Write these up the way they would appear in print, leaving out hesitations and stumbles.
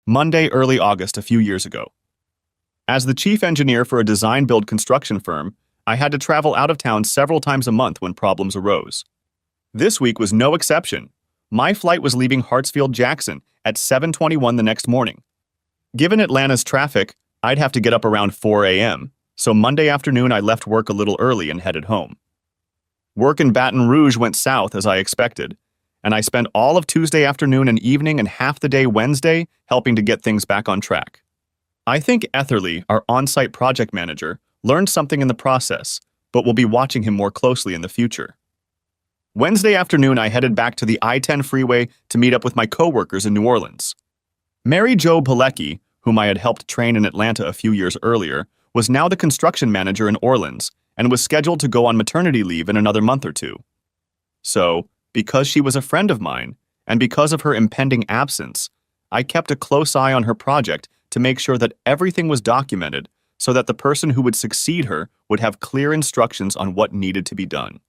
Monday, early August a few years ago. As the chief engineer for a design-build construction firm, I had to travel out of town several times a month when problems arose. This week was no exception. My flight was leaving Hartsfield-Jackson at 7:21 the next morning. Given Atlanta's traffic, I'd have to get up around 4 a.m., so Monday afternoon I left work a little early and headed home. Work in Baton Rouge went south as I expected, and I spent all of Tuesday afternoon and evening and half the day Wednesday helping to get things back on track. I think Etherly, our on-site project manager, learned something in the process, but we'll be watching him more closely in the future. Wednesday afternoon, I headed back to the I-10 freeway to meet up with my coworkers in New Orleans. Mary Jo Pilecki, whom I had helped train in Atlanta a few years earlier, was now the construction manager in Orleans and was scheduled to go on maternity leave in another month or two. So, because she was a friend of mine, and because of her impending absence, I kept a close eye on her project to make sure that everything was documented so that the person who would succeed her would have clear instructions on what needed to be done.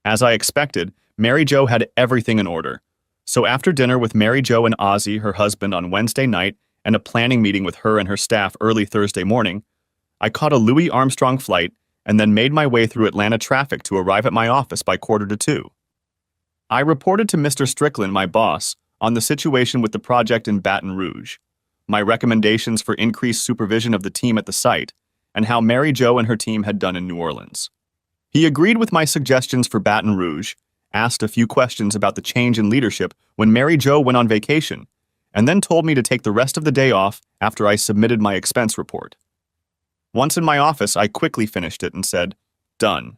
As I expected, Mary Jo had everything in order. So after dinner with Mary Jo and Ozzy, her husband, on Wednesday night, and a planning meeting with her and her staff early Thursday morning, I caught a Louis Armstrong flight and then made my way through Atlanta traffic to arrive at my office by 1:45. I reported to Mr. Strickland, my boss, on the situation with the project in Baton Rouge, my recommendations for increased supervision of the team at the site, and how Mary Jo and her team had done in New Orleans. He agreed with my suggestions for Baton Rouge, asked a few questions about the change in leadership when Mary Jo went on vacation, and then told me to take the rest of the day off after I submitted my expense report. Once in my office, I quickly finished it and said, "Done."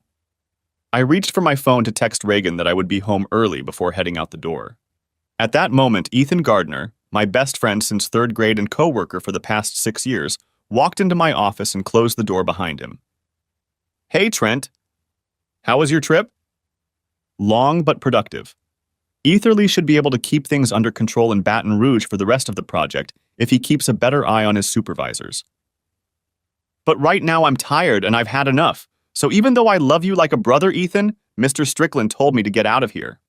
I reached for my phone to text Reagan that I would be home early before heading out the door. At that moment, Ethan Gardner, my best friend since third grade and co-worker for the past 6 years, walked into my office and closed the door behind him. "Hey, Trent. How was your trip?" "Long but productive. Etherly should be able to keep things under control in Baton Rouge for the rest of the project if he keeps a better eye on his supervisors. But right now I'm tired and I've had enough, so even though I love you like a brother, Ethan, Mr. Strickland told me to get out of here."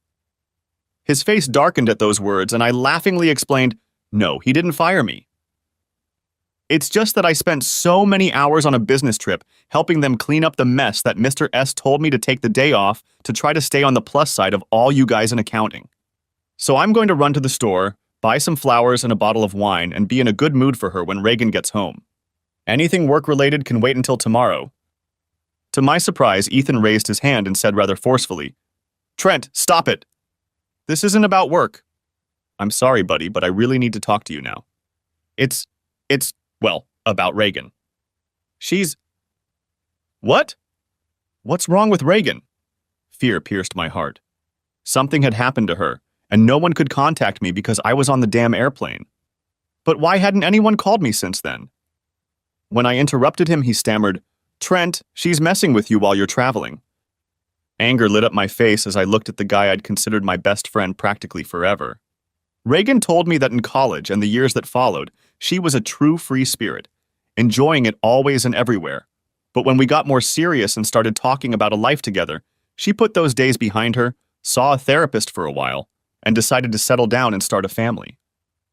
His face darkened at those words, and I laughingly explained, "No, he didn't fire me. It's just that I spent so many hours on a business trip helping them clean up the mess that Mr. S told me to take the day off to try to stay on the plus side of all you guys in accounting. So I'm going to run to the store, buy some flowers and a bottle of wine, and be in a good mood for her when Reagan gets home. Anything work-related can wait until tomorrow." To my surprise, Ethan raised his hand and said rather forcefully, "Trent, stop it. This isn't about work." "I'm sorry, buddy, but I really need to talk to you now. It's, well, about Reagan. She's..." "What? What's wrong with Reagan?" Fear pierced my heart. Something had happened to her, and no one could contact me because I was on the damn airplane. But why hadn't anyone called me since then? When I interrupted him, he stammered, "Trent, she's messing with you while you're traveling." Anger lit up my face as I looked at the guy I'd considered my best friend practically forever. Reagan told me that in college and the years that followed, she was a true free spirit, enjoying it always and everywhere. But when we got more serious and started talking about a life together, she put those days behind her, saw a therapist for a while, and decided to settle down and start a family.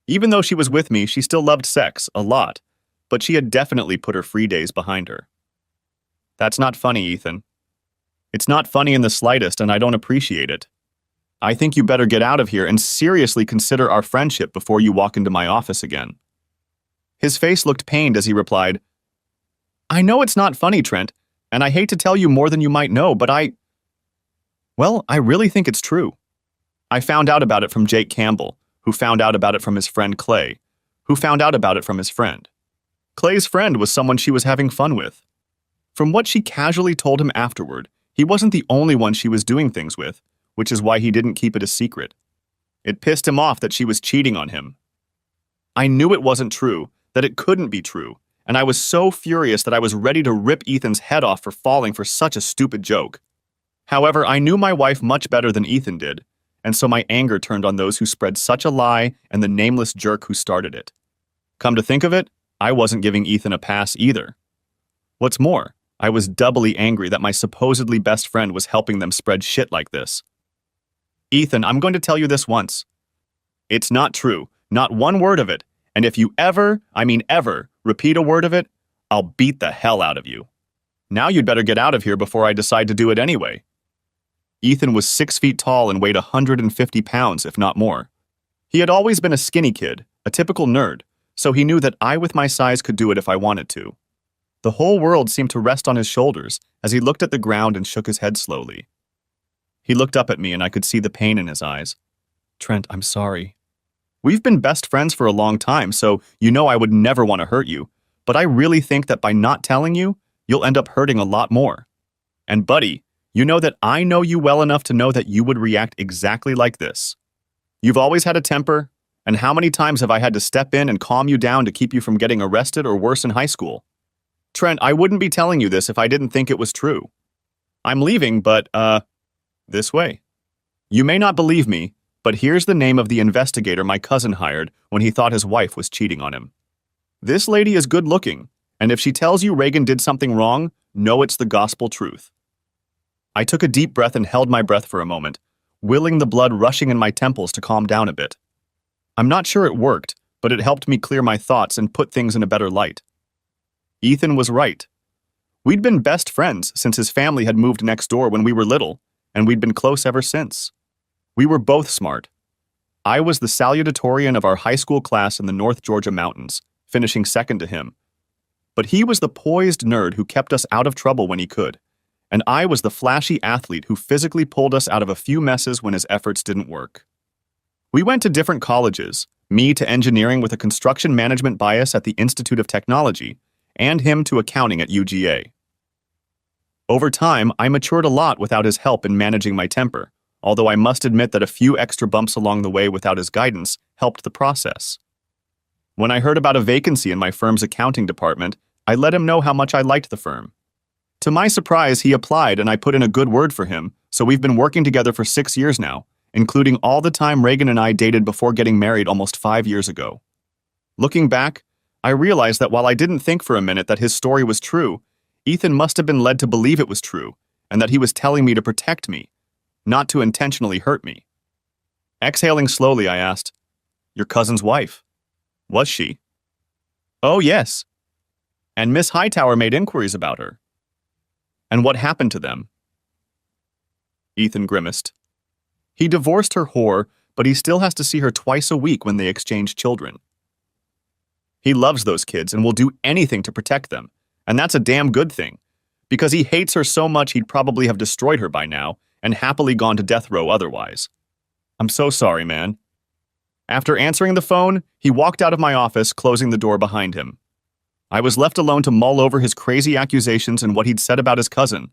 Even though she was with me, she still loved sex, a lot, but she had definitely put her free days behind her. That's not funny, Ethan. It's not funny in the slightest, and I don't appreciate it. I think you better get out of here and seriously consider our friendship before you walk into my office again. His face looked pained as he replied, "I know it's not funny, Trent, and I hate to tell you more than you might know, but I really think it's true. I found out about it from Jake Campbell, who found out about it from his friend Clay, who found out about it from his friend. Clay's friend was someone she was having fun with. From what she casually told him afterward, he wasn't the only one she was doing things with, which is why he didn't keep it a secret. It pissed him off that she was cheating on him. I knew it wasn't true, that it couldn't be true, and I was so furious that I was ready to rip Ethan's head off for falling for such a stupid joke. However, I knew my wife much better than Ethan did, and so my anger turned on those who spread such a lie and the nameless jerk who started it. Come to think of it, I wasn't giving Ethan a pass either. What's more, I was doubly angry that my supposedly best friend was helping them spread shit like this. "Ethan, I'm going to tell you this once. It's not true. Not one word of it. And if you ever, I mean ever, repeat a word of it, I'll beat the hell out of you. Now you'd better get out of here before I decide to do it anyway. Ethan was 6 feet tall and weighed 150 pounds, if not more. He had always been a skinny kid, a typical nerd, so he knew that I with my size could do it if I wanted to. The whole world seemed to rest on his shoulders as he looked at the ground and shook his head slowly. He looked up at me and I could see the pain in his eyes. Trent, I'm sorry. We've been best friends for a long time, so you know I would never want to hurt you, but I really think that by not telling you, you'll end up hurting a lot more. And buddy, you know that I know you well enough to know that you would react exactly like this. You've always had a temper, and how many times have I had to step in and calm you down to keep you from getting arrested or worse in high school? Trent, I wouldn't be telling you this if I didn't think it was true. I'm leaving, but, this way. You may not believe me, but here's the name of the investigator my cousin hired when he thought his wife was cheating on him. This lady is good looking, and if she tells you Reagan did something wrong, know it's the gospel truth. I took a deep breath and held my breath for a moment, willing the blood rushing in my temples to calm down a bit. I'm not sure it worked, but it helped me clear my thoughts and put things in a better light. Ethan was right. We'd been best friends since his family had moved next door when we were little, and we'd been close ever since. We were both smart. I was the salutatorian of our high school class in the North Georgia mountains, finishing second to him. But he was the poised nerd who kept us out of trouble when he could, and I was the flashy athlete who physically pulled us out of a few messes when his efforts didn't work. We went to different colleges, me to engineering with a construction management bias at the Institute of Technology, and him to accounting at UGA. Over time, I matured a lot without his help in managing my temper, although I must admit that a few extra bumps along the way without his guidance helped the process. When I heard about a vacancy in my firm's accounting department, I let him know how much I liked the firm. To my surprise, he applied and I put in a good word for him, so we've been working together for 6 years now, including all the time Reagan and I dated before getting married almost 5 years ago. Looking back, I realized that while I didn't think for a minute that his story was true, Ethan must have been led to believe it was true, and that he was telling me to protect me, not to intentionally hurt me. Exhaling slowly, I asked, "Your cousin's wife? Was she?" "Oh, yes. And Miss Hightower made inquiries about her." "And what happened to them?" Ethan grimaced. "He divorced her whore, but he still has to see her twice a week when they exchange children. He loves those kids and will do anything to protect them, and that's a damn good thing, because he hates her so much he'd probably have destroyed her by now and happily gone to death row otherwise. I'm so sorry, man." After answering the phone, he walked out of my office, closing the door behind him. I was left alone to mull over his crazy accusations and what he'd said about his cousin.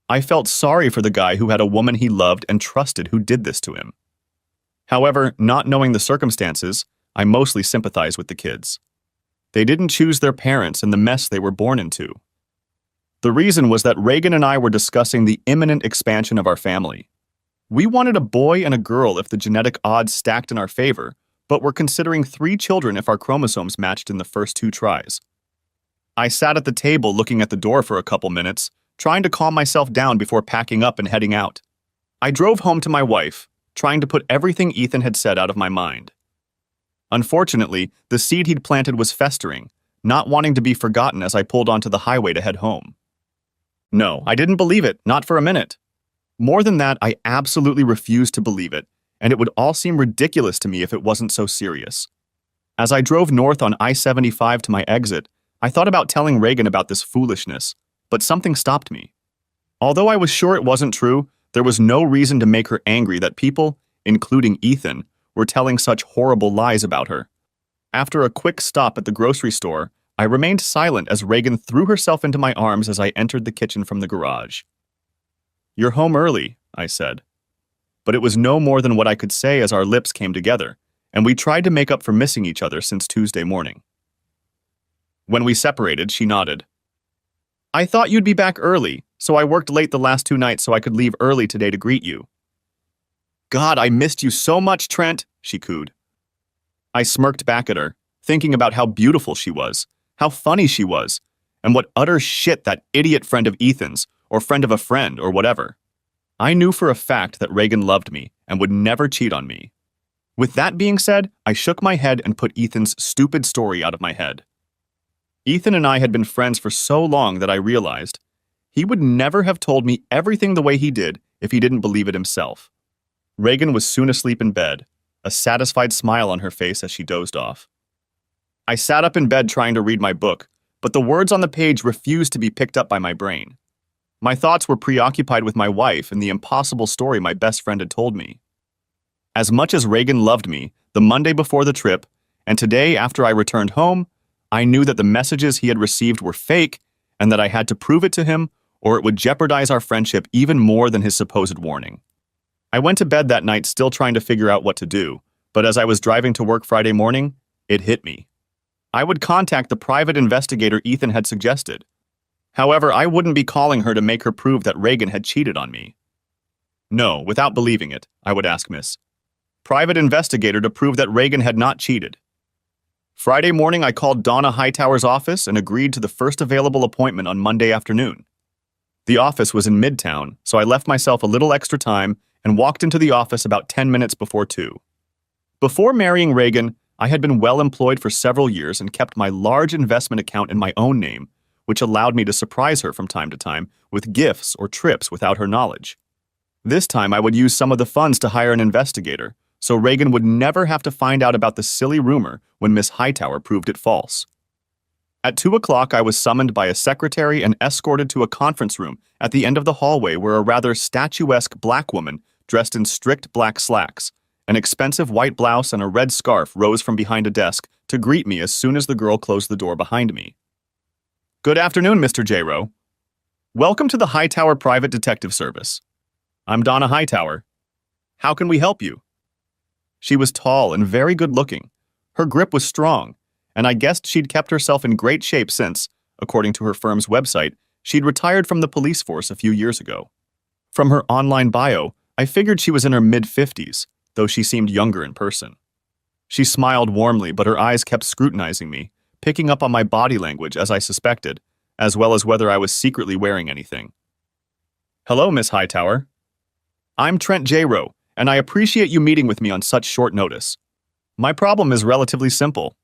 I felt sorry for the guy who had a woman he loved and trusted who did this to him. However, not knowing the circumstances, I mostly sympathized with the kids. They didn't choose their parents and the mess they were born into. The reason was that Reagan and I were discussing the imminent expansion of our family. We wanted a boy and a girl if the genetic odds stacked in our favor, but were considering 3 children if our chromosomes matched in the first 2 tries. I sat at the table looking at the door for a couple minutes, trying to calm myself down before packing up and heading out. I drove home to my wife, trying to put everything Ethan had said out of my mind. Unfortunately, the seed he'd planted was festering, not wanting to be forgotten as I pulled onto the highway to head home. No, I didn't believe it, not for a minute. More than that, I absolutely refused to believe it, and it would all seem ridiculous to me if it wasn't so serious. As I drove north on I-75 to my exit, I thought about telling Reagan about this foolishness, but something stopped me. Although I was sure it wasn't true, there was no reason to make her angry that people, including Ethan, were telling such horrible lies about her. After a quick stop at the grocery store, I remained silent as Reagan threw herself into my arms as I entered the kitchen from the garage. "You're home early," I said. But it was no more than what I could say as our lips came together, and we tried to make up for missing each other since Tuesday morning. When we separated, she nodded. "I thought you'd be back early, so I worked late the last 2 nights so I could leave early today to greet you." "God, I missed you so much, Trent," she cooed. I smirked back at her, thinking about how beautiful she was, how funny she was, and what utter shit that idiot friend of Ethan's, or friend of a friend, or whatever. I knew for a fact that Reagan loved me and would never cheat on me. With that being said, I shook my head and put Ethan's stupid story out of my head. Ethan and I had been friends for so long that I realized he would never have told me everything the way he did if he didn't believe it himself. Reagan was soon asleep in bed, a satisfied smile on her face as she dozed off. I sat up in bed trying to read my book, but the words on the page refused to be picked up by my brain. My thoughts were preoccupied with my wife and the impossible story my best friend had told me. As much as Reagan loved me, the Monday before the trip, and today after I returned home, I knew that the messages he had received were fake and that I had to prove it to him or it would jeopardize our friendship even more than his supposed warning. I went to bed that night still trying to figure out what to do, but as I was driving to work Friday morning, it hit me. I would contact the private investigator Ethan had suggested. However, I wouldn't be calling her to make her prove that Reagan had cheated on me. No, without believing it, I would ask Miss Private Investigator to prove that Reagan had not cheated. Friday morning, I called Donna Hightower's office and agreed to the first available appointment on Monday afternoon. The office was in Midtown, so I left myself a little extra time and walked into the office about 10 minutes before 2. Before marrying Reagan, I had been well employed for several years and kept my large investment account in my own name, which allowed me to surprise her from time to time with gifts or trips without her knowledge. This time, I would use some of the funds to hire an investigator, so Reagan would never have to find out about the silly rumor when Miss Hightower proved it false. At 2 o'clock, I was summoned by a secretary and escorted to a conference room at the end of the hallway where a rather statuesque black woman dressed in strict black slacks, an expensive white blouse and a red scarf rose from behind a desk to greet me as soon as the girl closed the door behind me. Good afternoon, Mr. J. Rowe. Welcome to the Hightower Private Detective Service. I'm Donna Hightower. How can we help you? She was tall and very good-looking. Her grip was strong, and I guessed she'd kept herself in great shape since, according to her firm's website, she'd retired from the police force a few years ago. From her online bio, I figured she was in her mid-50s, though she seemed younger in person. She smiled warmly, but her eyes kept scrutinizing me, picking up on my body language as I suspected, as well as whether I was secretly wearing anything. Hello, Miss Hightower. I'm Trent J. Rowe, and I appreciate you meeting with me on such short notice. My problem is relatively simple.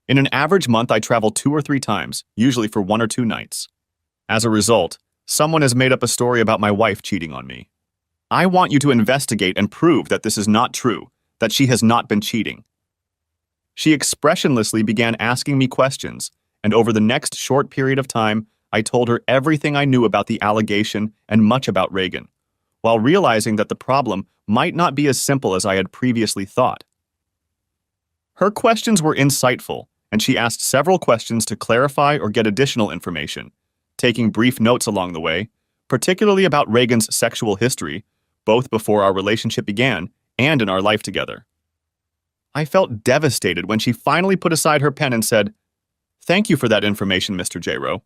In an average month, I travel 2 or 3 times, usually for 1 or 2 nights. As a result, someone has made up a story about my wife cheating on me. I want you to investigate and prove that this is not true, that she has not been cheating. She expressionlessly began asking me questions, and over the next short period of time, I told her everything I knew about the allegation and much about Reagan, while realizing that the problem might not be as simple as I had previously thought. Her questions were insightful, and she asked several questions to clarify or get additional information, taking brief notes along the way, particularly about Reagan's sexual history, both before our relationship began and in our life together. I felt devastated when she finally put aside her pen and said, "Thank you for that information, Mr. J. Rowe.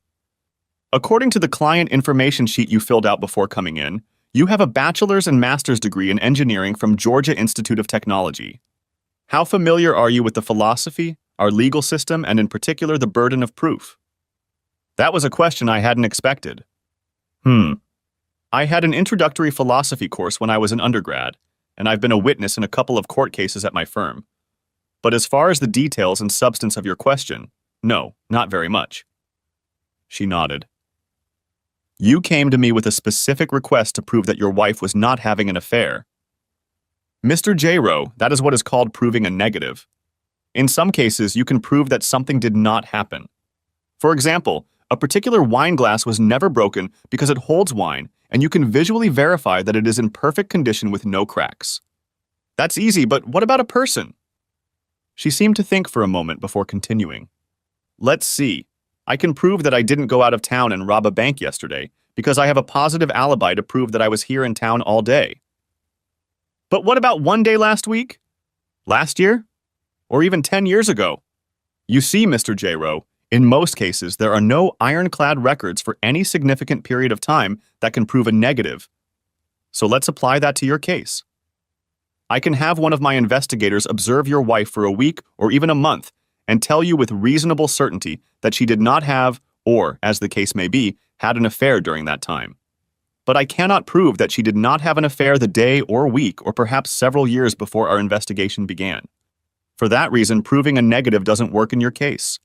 According to the client information sheet you filled out before coming in, you have a bachelor's and master's degree in engineering from Georgia Institute of Technology. How familiar are you with the philosophy, our legal system, and in particular the burden of proof?" That was a question I hadn't expected. I had an introductory philosophy course when I was an undergrad, and I've been a witness in a couple of court cases at my firm. But as far as the details and substance of your question, no, not very much. She nodded. You came to me with a specific request to prove that your wife was not having an affair. Mr. J. Rowe, that is what is called proving a negative. In some cases, you can prove that something did not happen. For example, a particular wine glass was never broken because it holds wine, and you can visually verify that it is in perfect condition with no cracks. That's easy, but what about a person? She seemed to think for a moment before continuing. Let's see. I can prove that I didn't go out of town and rob a bank yesterday because I have a positive alibi to prove that I was here in town all day. But what about one day last week? Last year? Or even 10 years ago? You see, Mr. J. Rowe, in most cases, there are no ironclad records for any significant period of time that can prove a negative. So let's apply that to your case. I can have one of my investigators observe your wife for a week or even a month and tell you with reasonable certainty that she did not have, or, as the case may be, had an affair during that time. but I cannot prove that she did not have an affair the day or week or perhaps several years before our investigation began. For that reason, proving a negative doesn't work in your case.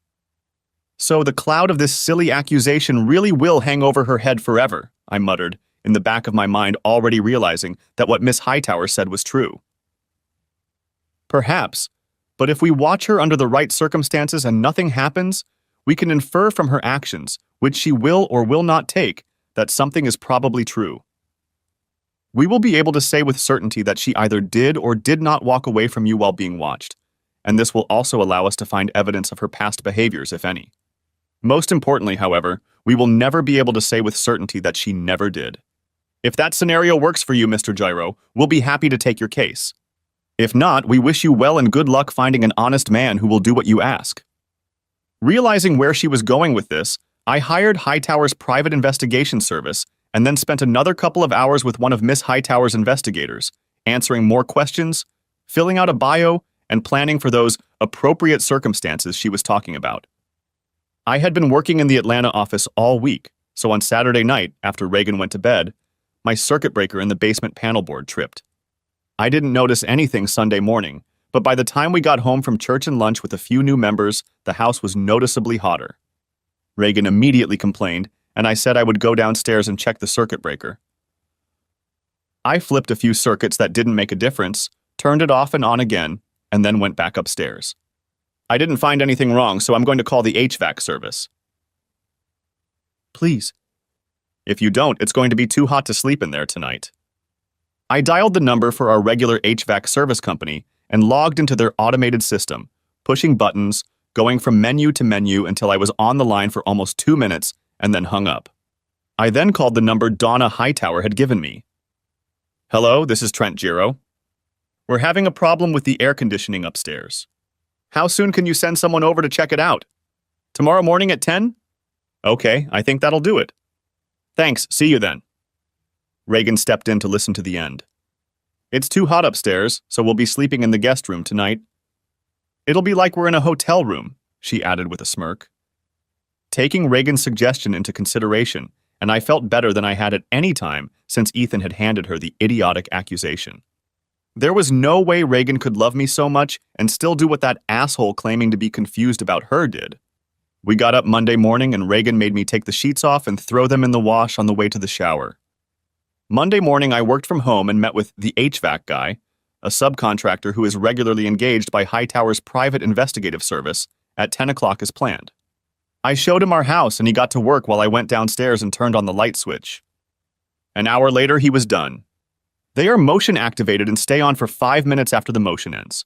So the cloud of this silly accusation really will hang over her head forever, I muttered, in the back of my mind already realizing that what Miss Hightower said was true. Perhaps, but if we watch her under the right circumstances and nothing happens, we can infer from her actions, which she will or will not take, that something is probably true. We will be able to say with certainty that she either did or did not walk away from you while being watched, and this will also allow us to find evidence of her past behaviors, if any. Most importantly, however, we will never be able to say with certainty that she never did. If that scenario works for you, Mr. Gyro, we'll be happy to take your case. If not, we wish you well and good luck finding an honest man who will do what you ask. Realizing where she was going with this, I hired Hightower's private investigation service and then spent another couple of hours with one of Miss Hightower's investigators, answering more questions, filling out a bio, and planning for those appropriate circumstances she was talking about. I had been working in the Atlanta office all week, so on Saturday night, after Reagan went to bed, my circuit breaker in the basement panel board tripped. I didn't notice anything Sunday morning, but by the time we got home from church and lunch with a few new members, the house was noticeably hotter. Reagan immediately complained, and I said I would go downstairs and check the circuit breaker. I flipped a few circuits that didn't make a difference, turned it off and on again, and then went back upstairs. I didn't find anything wrong, so I'm going to call the HVAC service. Please. If you don't, it's going to be too hot to sleep in there tonight. I dialed the number for our regular HVAC service company and logged into their automated system, pushing buttons, going from menu to menu until I was on the line for almost 2 minutes and then hung up. I then called the number Donna Hightower had given me. Hello, this is Trent Giro. We're having a problem with the air conditioning upstairs. How soon can you send someone over to check it out? Tomorrow morning at 10? Okay, I think that'll do it. Thanks, see you then. Reagan stepped in to listen to the end. It's too hot upstairs, so we'll be sleeping in the guest room tonight. It'll be like we're in a hotel room, she added with a smirk. Taking Reagan's suggestion into consideration, and I felt better than I had at any time since Ethan had handed her the idiotic accusation. There was no way Reagan could love me so much and still do what that asshole claiming to be confused about her did. We got up Monday morning and Reagan made me take the sheets off and throw them in the wash on the way to the shower. Monday morning, I worked from home and met with the HVAC guy, a subcontractor who is regularly engaged by Hightower's private investigative service, at 10 o'clock as planned. I showed him our house and he got to work while I went downstairs and turned on the light switch. An hour later, he was done. They are motion activated and stay on for 5 minutes after the motion ends.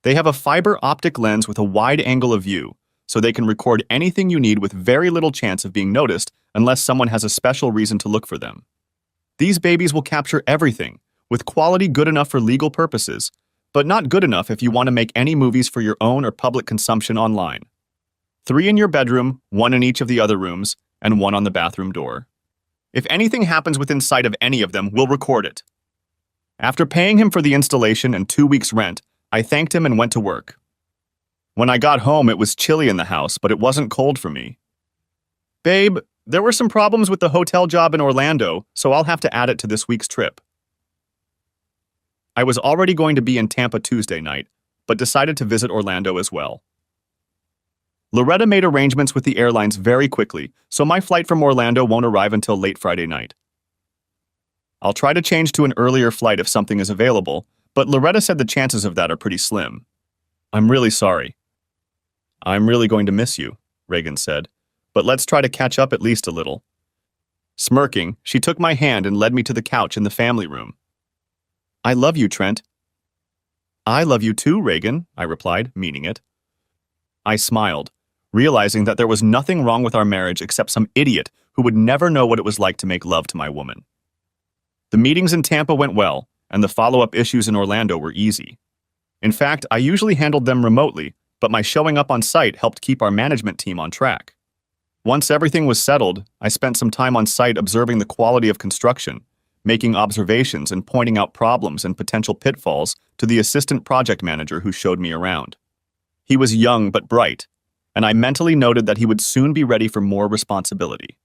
They have a fiber optic lens with a wide angle of view, so they can record anything you need with very little chance of being noticed unless someone has a special reason to look for them. These babies will capture everything, with quality good enough for legal purposes, but not good enough if you want to make any movies for your own or public consumption online. 3 in your bedroom, 1 in each of the other rooms, and 1 on the bathroom door. If anything happens within sight of any of them, we'll record it. After paying him for the installation and 2 weeks' rent, I thanked him and went to work. When I got home, it was chilly in the house, but it wasn't cold for me. Babe, there were some problems with the hotel job in Orlando, so I'll have to add it to this week's trip. I was already going to be in Tampa Tuesday night, but decided to visit Orlando as well. Loretta made arrangements with the airlines very quickly, so my flight from Orlando won't arrive until late Friday night. I'll try to change to an earlier flight if something is available, but Loretta said the chances of that are pretty slim. I'm really sorry. I'm really going to miss you, Reagan said, but let's try to catch up at least a little. Smirking, she took my hand and led me to the couch in the family room. I love you, Trent. I love you too, Reagan, I replied, meaning it. I smiled, realizing that there was nothing wrong with our marriage except some idiot who would never know what it was like to make love to my woman. The meetings in Tampa went well, and the follow-up issues in Orlando were easy. In fact, I usually handled them remotely, but my showing up on site helped keep our management team on track. Once everything was settled, I spent some time on site observing the quality of construction, making observations and pointing out problems and potential pitfalls to the assistant project manager who showed me around. He was young but bright, and I mentally noted that he would soon be ready for more responsibility.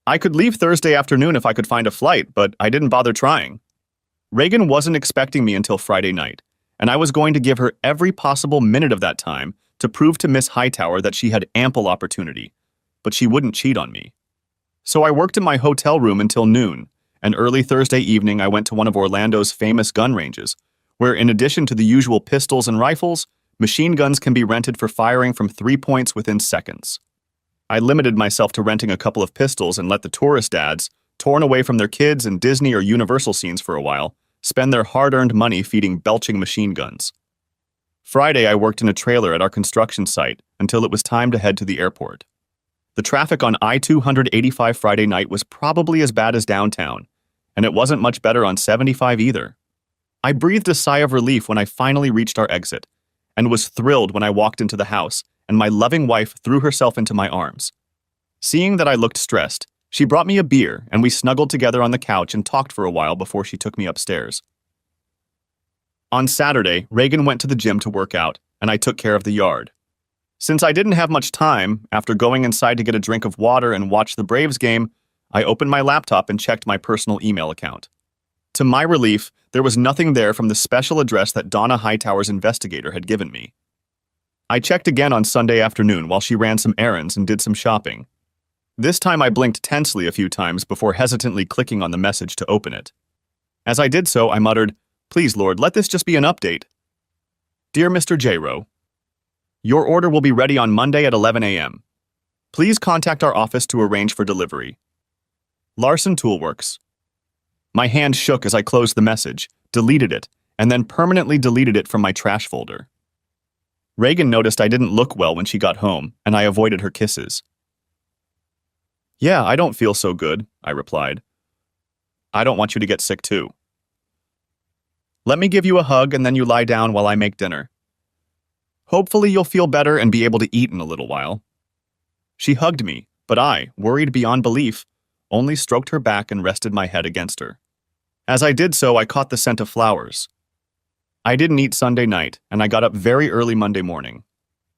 I could leave Thursday afternoon if I could find a flight, but I didn't bother trying. Reagan wasn't expecting me until Friday night, and I was going to give her every possible minute of that time to prove to Miss Hightower that she had ample opportunity, but she wouldn't cheat on me. So I worked in my hotel room until noon, and early Thursday evening I went to one of Orlando's famous gun ranges, where in addition to the usual pistols and rifles, machine guns can be rented for firing from 3 points within seconds. I limited myself to renting a couple of pistols and let the tourist dads, torn away from their kids and Disney or Universal scenes for a while, spend their hard-earned money feeding belching machine guns. Friday, I worked in a trailer at our construction site until it was time to head to the airport. The traffic on I-285 Friday night was probably as bad as downtown, and it wasn't much better on 75 either. I breathed a sigh of relief when I finally reached our exit, and was thrilled when I walked into the house and my loving wife threw herself into my arms. Seeing that I looked stressed, she brought me a beer and we snuggled together on the couch and talked for a while before she took me upstairs. On Saturday, Reagan went to the gym to work out, and I took care of the yard. Since I didn't have much time, after going inside to get a drink of water and watch the Braves game, I opened my laptop and checked my personal email account. To my relief, there was nothing there from the special address that Donna Hightower's investigator had given me. I checked again on Sunday afternoon while she ran some errands and did some shopping. This time I blinked tensely a few times before hesitantly clicking on the message to open it. As I did so, I muttered, "Please, Lord, let this just be an update. Dear Mr. J-Rowe, your order will be ready on Monday at 11 a.m. Please contact our office to arrange for delivery. Larson Toolworks." My hand shook as I closed the message, deleted it, and then permanently deleted it from my trash folder. Reagan noticed I didn't look well when she got home, and I avoided her kisses. "Yeah, I don't feel so good," I replied. "I don't want you to get sick too. Let me give you a hug and then you lie down while I make dinner. Hopefully you'll feel better and be able to eat in a little while." She hugged me, but I, worried beyond belief, only stroked her back and rested my head against her. As I did so, I caught the scent of flowers. I didn't eat Sunday night, and I got up very early Monday morning.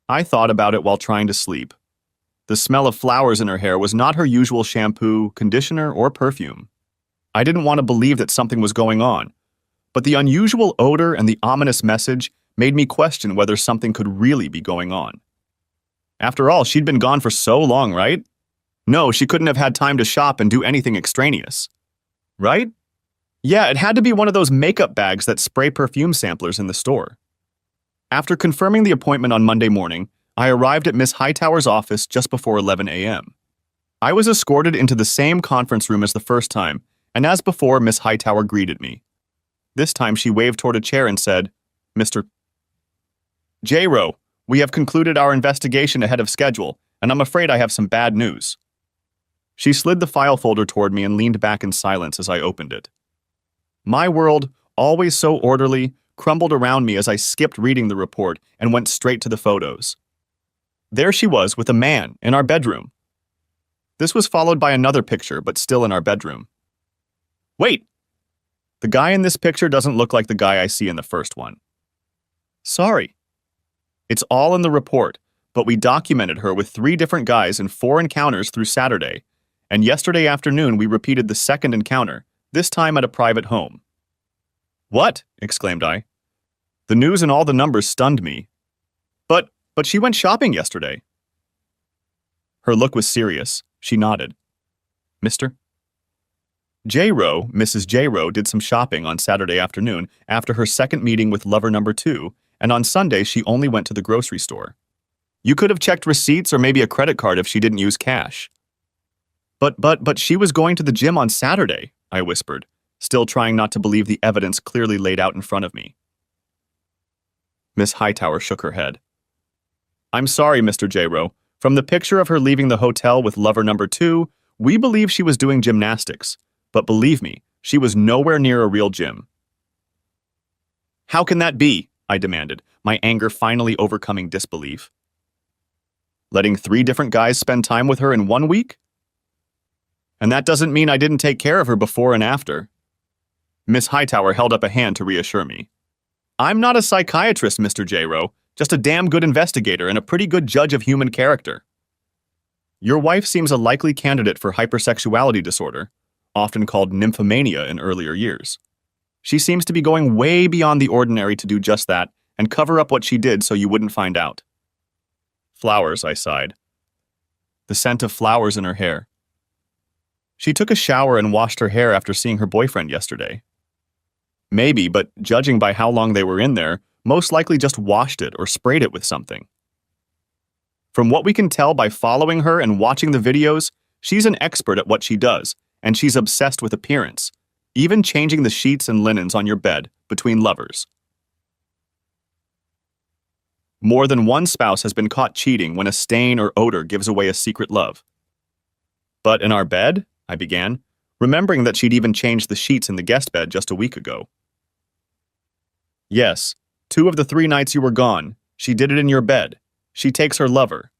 I thought about it while trying to sleep. The smell of flowers in her hair was not her usual shampoo, conditioner, or perfume. I didn't want to believe that something was going on, but the unusual odor and the ominous message made me question whether something could really be going on. After all, she'd been gone for so long, right? No, she couldn't have had time to shop and do anything extraneous. Right? Yeah, it had to be one of those makeup bags that spray perfume samplers in the store. After confirming the appointment on Monday morning, I arrived at Miss Hightower's office just before 11 a.m. I was escorted into the same conference room as the first time, and as before, Miss Hightower greeted me. This time she waved toward a chair and said, "Mr. J-Rowe, we have concluded our investigation ahead of schedule, and I'm afraid I have some bad news." She slid the file folder toward me and leaned back in silence as I opened it. My world, always so orderly, crumbled around me as I skipped reading the report and went straight to the photos. There she was with a man in our bedroom. This was followed by another picture, but still in our bedroom. Wait! The guy in this picture doesn't look like the guy I see in the first one. Sorry. It's all in the report, but we documented her with 3 different guys in 4 encounters through Saturday, and yesterday afternoon we repeated the second encounter, this time at a private home. "What?" exclaimed I. The news and all the numbers stunned me. But she went shopping yesterday." Her look was serious. She nodded. "Mr. J-Rowe, Mrs. J-Rowe did some shopping on Saturday afternoon after her second meeting with lover number 2, and on Sunday she only went to the grocery store. You could have checked receipts or maybe a credit card if she didn't use cash." But she was going to the gym on Saturday," I whispered, still trying not to believe the evidence clearly laid out in front of me. Miss Hightower shook her head. "I'm sorry, Mr. J-Rowe. From the picture of her leaving the hotel with lover number 2, we believe she was doing gymnastics. But believe me, she was nowhere near a real gym." "How can that be?" I demanded, my anger finally overcoming disbelief. "Letting 3 different guys spend time with her in 1 week? And that doesn't mean I didn't take care of her before and after." Miss Hightower held up a hand to reassure me. "I'm not a psychiatrist, Mr. J-Rowe, just a damn good investigator and a pretty good judge of human character." Your wife seems a likely candidate for hypersexuality disorder, often called nymphomania in earlier years. She seems to be going way beyond the ordinary to do just that and cover up what she did so you wouldn't find out. Flowers, I sighed. The scent of flowers in her hair. She took a shower and washed her hair after seeing her boyfriend yesterday. Maybe, but judging by how long they were in there, most likely just washed it or sprayed it with something. From what we can tell by following her and watching the videos, she's an expert at what she does, and she's obsessed with appearance, even changing the sheets and linens on your bed between lovers. More than one spouse has been caught cheating when a stain or odor gives away a secret love. But in our bed, I began, remembering that she'd even changed the sheets in the guest bed just a week ago. Yes, 2 of the 3 nights you were gone, she did it in your bed. She takes her lover.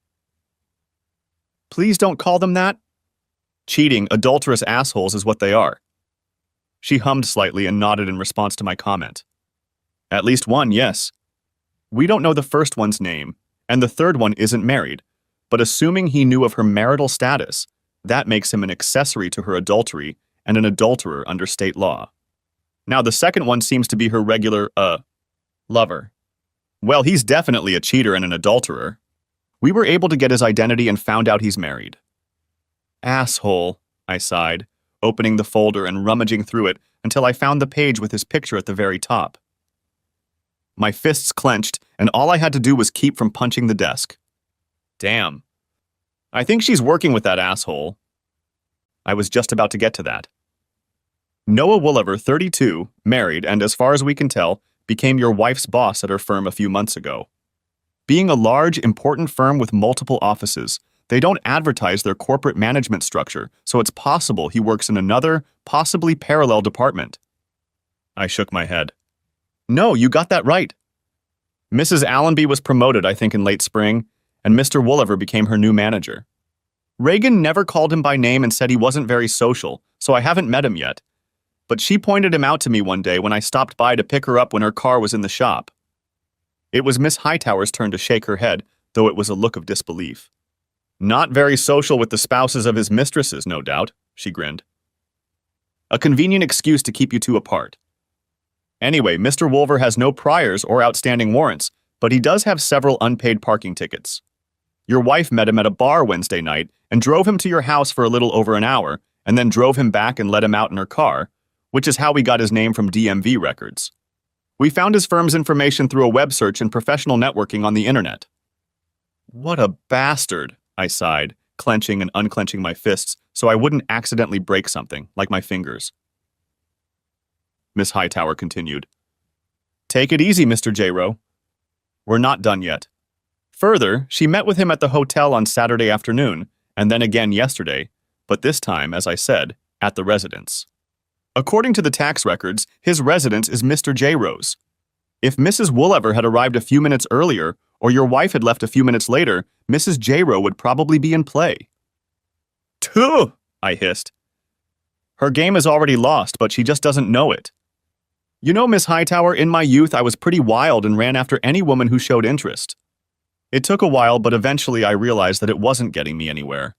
Please don't call them that. Cheating, adulterous assholes is what they are. She hummed slightly and nodded in response to my comment. At least one, yes. We don't know the first one's name, and the third one isn't married, but assuming he knew of her marital status, that makes him an accessory to her adultery and an adulterer under state law. Now, the second one seems to be her regular, lover. Well, he's definitely a cheater and an adulterer. We were able to get his identity and found out he's married. Asshole, I sighed, opening the folder and rummaging through it until I found the page with his picture at the very top. My fists clenched, and all I had to do was keep from punching the desk. Damn. I think she's working with that asshole. I was just about to get to that. Noah Wooliver, 32, married, and as far as we can tell, became your wife's boss at her firm a few months ago. Being a large, important firm with multiple offices, they don't advertise their corporate management structure, so it's possible he works in another, possibly parallel department. I shook my head. No, you got that right. Mrs. Allenby was promoted, I think, in late spring, and Mr. Wooliver became her new manager. Reagan never called him by name and said he wasn't very social, so I haven't met him yet. But she pointed him out to me one day when I stopped by to pick her up when her car was in the shop. It was Miss Hightower's turn to shake her head, though it was a look of disbelief. Not very social with the spouses of his mistresses, no doubt, she grinned. A convenient excuse to keep you two apart. Anyway, Mr. Wooliver has no priors or outstanding warrants, but he does have several unpaid parking tickets. Your wife met him at a bar Wednesday night and drove him to your house for a little over an hour, and then drove him back and let him out in her car, which is how we got his name from DMV records. We found his firm's information through a web search and professional networking on the internet. What a bastard, I sighed, clenching and unclenching my fists so I wouldn't accidentally break something, like my fingers. Miss Hightower continued. Take it easy, Mr. J-Rowe. We're not done yet. Further, she met with him at the hotel on Saturday afternoon, and then again yesterday, but this time, as I said, at the residence. According to the tax records, his residence is Mr. J-Rowe's. If Mrs. Wooliver had arrived a few minutes earlier, or your wife had left a few minutes later, Mrs. J-Rowe would probably be in play. Tuh! I hissed. Her game is already lost, but she just doesn't know it. You know, Miss Hightower, in my youth I was pretty wild and ran after any woman who showed interest. It took a while, but eventually I realized that it wasn't getting me anywhere.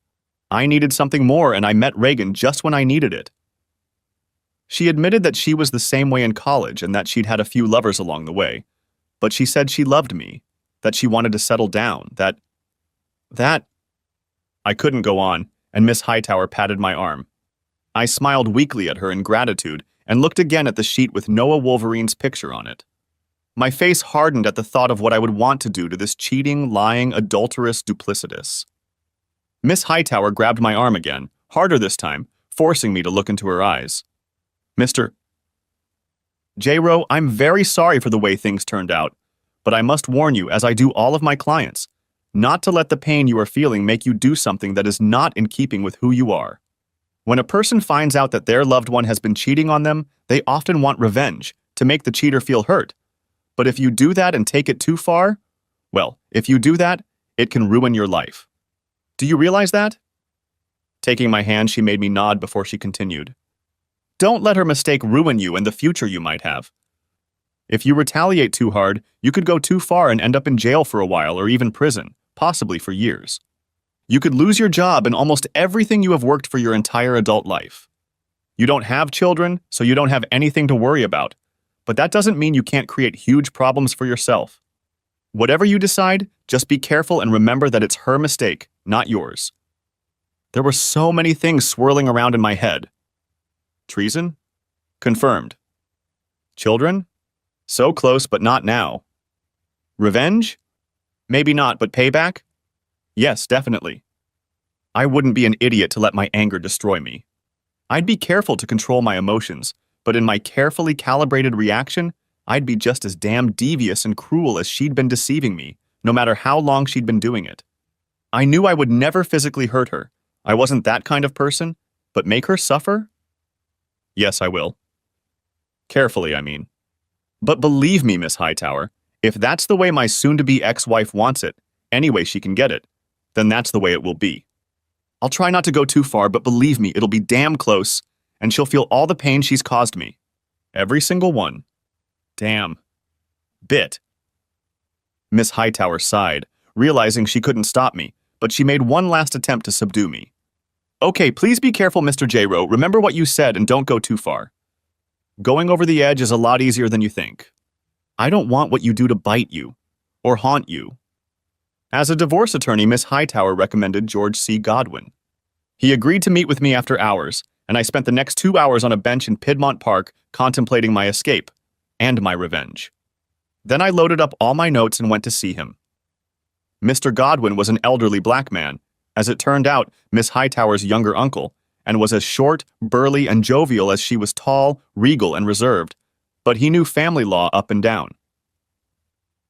I needed something more, and I met Reagan just when I needed it. She admitted that she was the same way in college and that she'd had a few lovers along the way. But she said she loved me, that she wanted to settle down, that... I couldn't go on, and Miss Hightower patted my arm. I smiled weakly at her in gratitude and looked again at the sheet with Noah Wolverine's picture on it. My face hardened at the thought of what I would want to do to this cheating, lying, adulterous duplicitous. Miss Hightower grabbed my arm again, harder this time, forcing me to look into her eyes. Mr. J-Rowe, I'm very sorry for the way things turned out, but I must warn you, as I do all of my clients, not to let the pain you are feeling make you do something that is not in keeping with who you are. When a person finds out that their loved one has been cheating on them, they often want revenge, to make the cheater feel hurt. But if you do that and take it too far, well, if you do that, it can ruin your life. Do you realize that? Taking my hand, she made me nod before she continued. Don't let her mistake ruin you and the future you might have. If you retaliate too hard, you could go too far and end up in jail for a while or even prison, possibly for years. You could lose your job and almost everything you have worked for your entire adult life. You don't have children, so you don't have anything to worry about. But that doesn't mean you can't create huge problems for yourself. Whatever you decide, just be careful and remember that it's her mistake, not yours. There were so many things swirling around in my head. Treason? Confirmed. Children? So close, but not now. Revenge? Maybe not, but payback? Yes, definitely. I wouldn't be an idiot to let my anger destroy me. I'd be careful to control my emotions, but in my carefully calibrated reaction, I'd be just as damn devious and cruel as she'd been deceiving me, no matter how long she'd been doing it. I knew I would never physically hurt her. I wasn't that kind of person, but make her suffer? Yes, I will. Carefully, I mean. But believe me, Miss Hightower, if that's the way my soon-to-be ex-wife wants it, any way she can get it, then that's the way it will be. I'll try not to go too far, but believe me, it'll be damn close, and she'll feel all the pain she's caused me. Every single one. Damn. Bit. Miss Hightower sighed, realizing she couldn't stop me, but she made one last attempt to subdue me. Okay, please be careful, Mr. J-Ro. Remember what you said and don't go too far. Going over the edge is a lot easier than you think. I don't want what you do to bite you or haunt you. As a divorce attorney, Miss Hightower recommended George C. Godwin. He agreed to meet with me after hours, and I spent the next 2 hours on a bench in Piedmont Park contemplating my escape and my revenge. Then I loaded up all my notes and went to see him. Mr. Godwin was an elderly black man, as it turned out, Miss Hightower's younger uncle, and was as short, burly, and jovial as she was tall, regal, and reserved, but he knew family law up and down.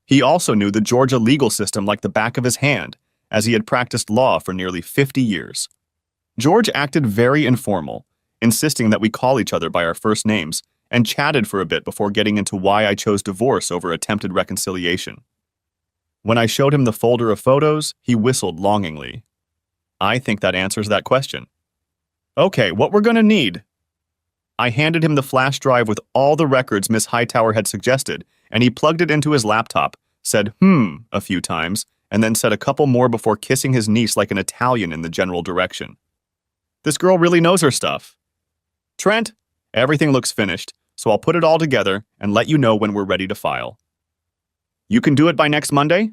He also knew the Georgia legal system like the back of his hand, as he had practiced law for nearly 50 years. George acted very informal, insisting that we call each other by our first names, and chatted for a bit before getting into why I chose divorce over attempted reconciliation. When I showed him the folder of photos, he whistled longingly. I think that answers that question. Okay, what we're gonna need. I handed him the flash drive with all the records Miss Hightower had suggested, and he plugged it into his laptop, said a few times, and then said a couple more before kissing his niece like an Italian in the general direction. This girl really knows her stuff. Trent, everything looks finished, so I'll put it all together and let you know when we're ready to file. You can do it by next Monday?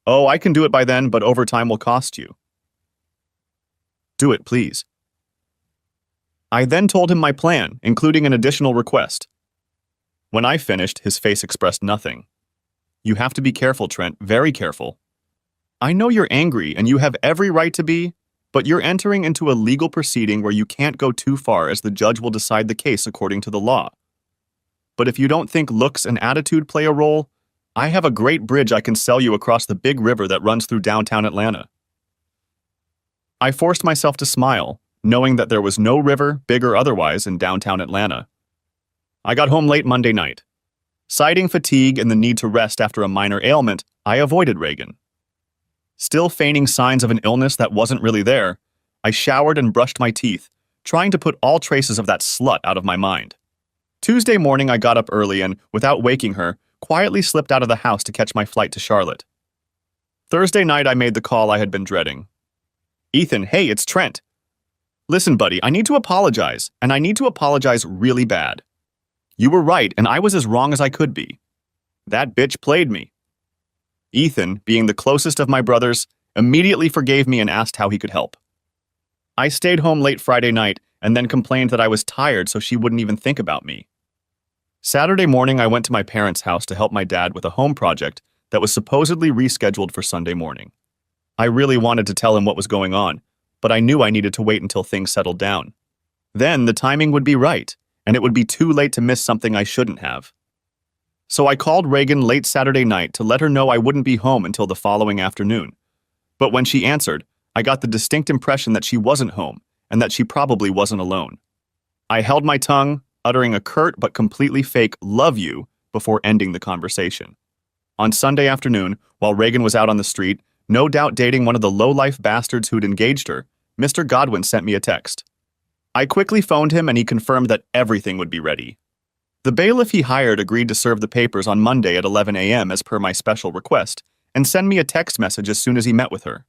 Oh, I can do it by then, but overtime will cost you. Do it, please. I then told him my plan, including an additional request. When I finished, his face expressed nothing. You have to be careful, Trent, very careful. I know you're angry and you have every right to be, but you're entering into a legal proceeding where you can't go too far as the judge will decide the case according to the law. But if you don't think looks and attitude play a role, I have a great bridge I can sell you across the big river that runs through downtown Atlanta. I forced myself to smile, knowing that there was no river, big or otherwise, in downtown Atlanta. I got home late Monday night. Citing fatigue and the need to rest after a minor ailment, I avoided Reagan. Still feigning signs of an illness that wasn't really there, I showered and brushed my teeth, trying to put all traces of that slut out of my mind. Tuesday morning I got up early and, without waking her, quietly slipped out of the house to catch my flight to Charlotte. Thursday night I made the call I had been dreading. Ethan, hey, it's Trent. Listen, buddy, I need to apologize, and I need to apologize really bad. You were right, and I was as wrong as I could be. That bitch played me. Ethan, being the closest of my brothers, immediately forgave me and asked how he could help. I stayed home late Friday night and then complained that I was tired so she wouldn't even think about me. Saturday morning, I went to my parents' house to help my dad with a home project that was supposedly rescheduled for Sunday morning. I really wanted to tell him what was going on, but I knew I needed to wait until things settled down. Then the timing would be right, and it would be too late to miss something I shouldn't have. So I called Reagan late Saturday night to let her know I wouldn't be home until the following afternoon. But when she answered, I got the distinct impression that she wasn't home and that she probably wasn't alone. I held my tongue, uttering a curt but completely fake "love you" before ending the conversation. On Sunday afternoon, while Reagan was out on the street, no doubt dating one of the low-life bastards who'd engaged her, Mr. Godwin sent me a text. I quickly phoned him and he confirmed that everything would be ready. The bailiff he hired agreed to serve the papers on Monday at 11 a.m. as per my special request, and send me a text message as soon as he met with her.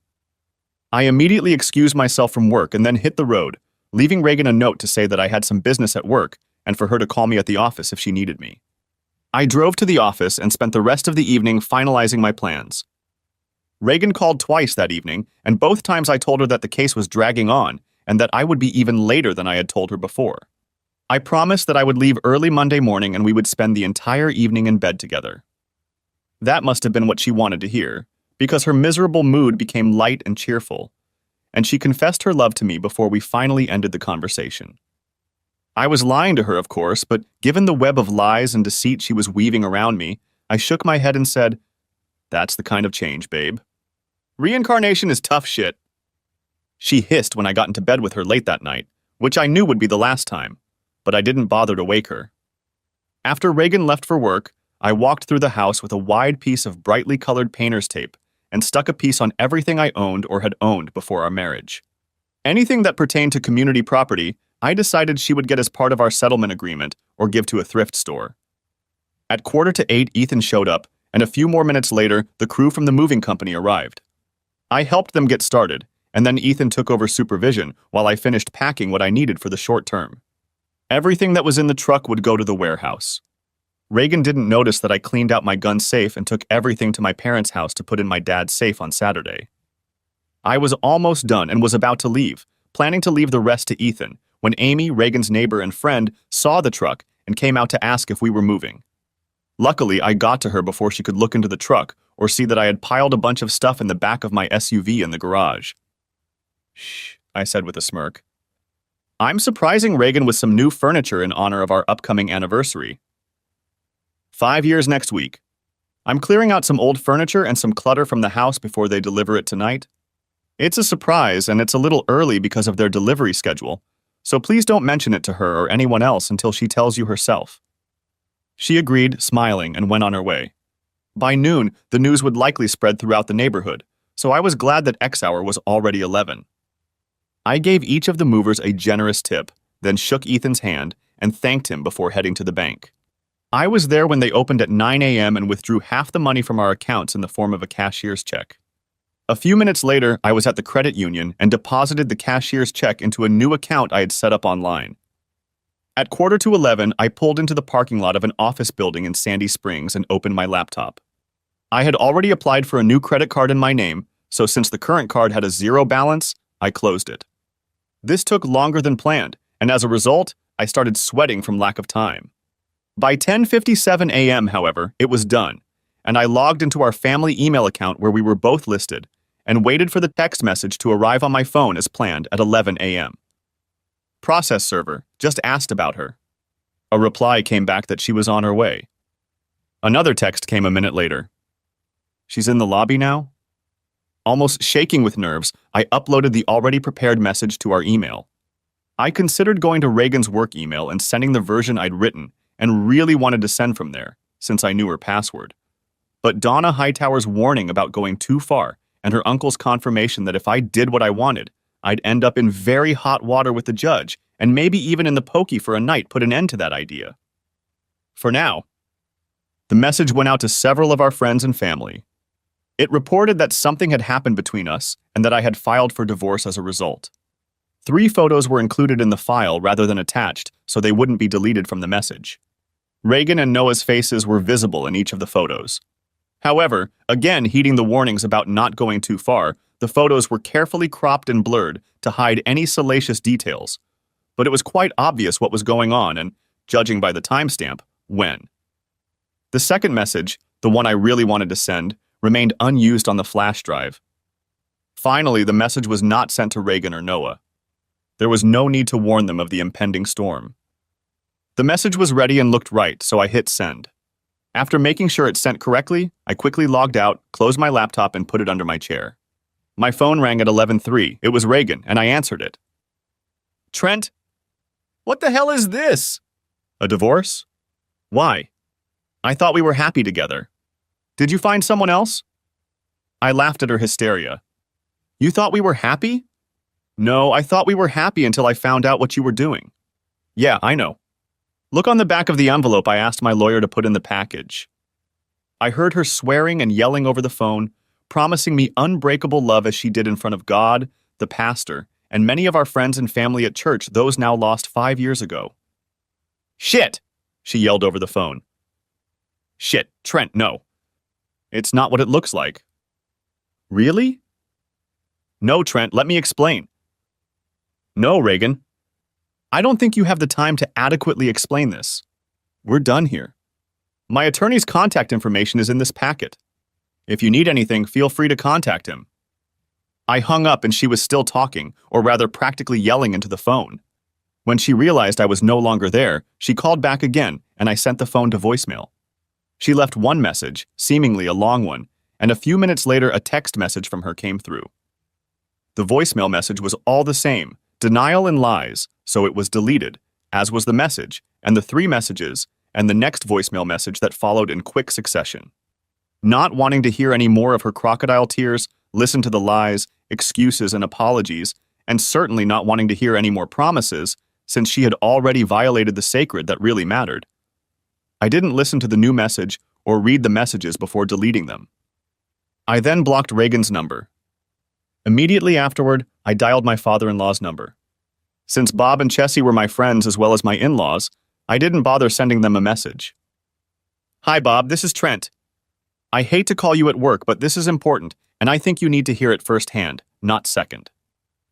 I immediately excused myself from work and then hit the road, leaving Reagan a note to say that I had some business at work and for her to call me at the office if she needed me. I drove to the office and spent the rest of the evening finalizing my plans. Reagan called twice that evening, and both times I told her that the case was dragging on and that I would be even later than I had told her before. I promised that I would leave early Monday morning and we would spend the entire evening in bed together. That must have been what she wanted to hear, because her miserable mood became light and cheerful, and she confessed her love to me before we finally ended the conversation. I was lying to her, of course, but given the web of lies and deceit she was weaving around me, I shook my head and said, "That's the kind of change, babe. Reincarnation is tough shit." She hissed when I got into bed with her late that night, which I knew would be the last time, but I didn't bother to wake her. After Reagan left for work, I walked through the house with a wide piece of brightly colored painter's tape and stuck a piece on everything I owned or had owned before our marriage. Anything that pertained to community property, I decided she would get as part of our settlement agreement or give to a thrift store. At 7:45, Ethan showed up, and a few more minutes later, the crew from the moving company arrived. I helped them get started, and then Ethan took over supervision while I finished packing what I needed for the short term. Everything that was in the truck would go to the warehouse. Reagan didn't notice that I cleaned out my gun safe and took everything to my parents' house to put in my dad's safe on Saturday. I was almost done and was about to leave, planning to leave the rest to Ethan, when Amy, Reagan's neighbor and friend, saw the truck and came out to ask if we were moving. Luckily, I got to her before she could look into the truck or see that I had piled a bunch of stuff in the back of my SUV in the garage. "Shh," I said with a smirk. "I'm surprising Reagan with some new furniture in honor of our upcoming anniversary. 5 years next week. I'm clearing out some old furniture and some clutter from the house before they deliver it tonight. It's a surprise, and it's a little early because of their delivery schedule, so please don't mention it to her or anyone else until she tells you herself." She agreed, smiling, and went on her way. By noon, the news would likely spread throughout the neighborhood, so I was glad that X hour was already 11. I gave each of the movers a generous tip, then shook Ethan's hand and thanked him before heading to the bank. I was there when they opened at 9 a.m. and withdrew half the money from our accounts in the form of a cashier's check. A few minutes later, I was at the credit union and deposited the cashier's check into a new account I had set up online. At 11:15, I pulled into the parking lot of an office building in Sandy Springs and opened my laptop. I had already applied for a new credit card in my name, so since the current card had a zero balance, I closed it. This took longer than planned, and as a result, I started sweating from lack of time. By 10:57 a.m., however, it was done, and I logged into our family email account where we were both listed and waited for the text message to arrive on my phone as planned at 11 a.m. Process server, just asked about her. A reply came back that she was on her way. Another text came a minute later. She's in the lobby now? Almost shaking with nerves, I uploaded the already prepared message to our email. I considered going to Reagan's work email and sending the version I'd written, and really wanted to send from there, since I knew her password. But Donna Hightower's warning about going too far, and her uncle's confirmation that if I did what I wanted, I'd end up in very hot water with the judge, and maybe even in the pokey for a night, put an end to that idea. For now. The message went out to several of our friends and family. It reported that something had happened between us, and that I had filed for divorce as a result. 3 photos were included in the file rather than attached, so they wouldn't be deleted from the message. Reagan and Noah's faces were visible in each of the photos. However, again heeding the warnings about not going too far, the photos were carefully cropped and blurred to hide any salacious details. But it was quite obvious what was going on and, judging by the timestamp, when. The second message, the one I really wanted to send, remained unused on the flash drive. Finally, the message was not sent to Reagan or Noah. There was no need to warn them of the impending storm. The message was ready and looked right, so I hit send. After making sure it sent correctly, I quickly logged out, closed my laptop, and put it under my chair. My phone rang at 11:03. It was Reagan, and I answered it. "Trent, what the hell is this?" "A divorce? Why? I thought we were happy together. Did you find someone else?" I laughed at her hysteria. "You thought we were happy?" "No, I thought we were happy until I found out what you were doing." "Yeah, I know. Look on the back of the envelope I asked my lawyer to put in the package." I heard her swearing and yelling over the phone, promising me unbreakable love as she did in front of God, the pastor, and many of our friends and family at church, those now lost 5 years ago. Shit! She yelled over the phone. Shit, Trent, no. It's not what it looks like. Really? No, Trent, let me explain. No, Reagan. I don't think you have the time to adequately explain this. We're done here. My attorney's contact information is in this packet. If you need anything, feel free to contact him. I hung up and she was still talking, or rather practically yelling into the phone. When she realized I was no longer there, she called back again and I sent the phone to voicemail. She left one message, seemingly a long one, and a few minutes later a text message from her came through. The voicemail message was all the same, denial and lies, so it was deleted, as was the message, and the 3 messages, and the next voicemail message that followed in quick succession. Not wanting to hear any more of her crocodile tears, listen to the lies, excuses, and apologies, and certainly not wanting to hear any more promises, since she had already violated the sacred that really mattered. I didn't listen to the new message or read the messages before deleting them. I then blocked Reagan's number. Immediately afterward, I dialed my father-in-law's number. Since Bob and Chessie were my friends as well as my in-laws, I didn't bother sending them a message. Hi, Bob, this is Trent. I hate to call you at work, but this is important, and I think you need to hear it firsthand, not second.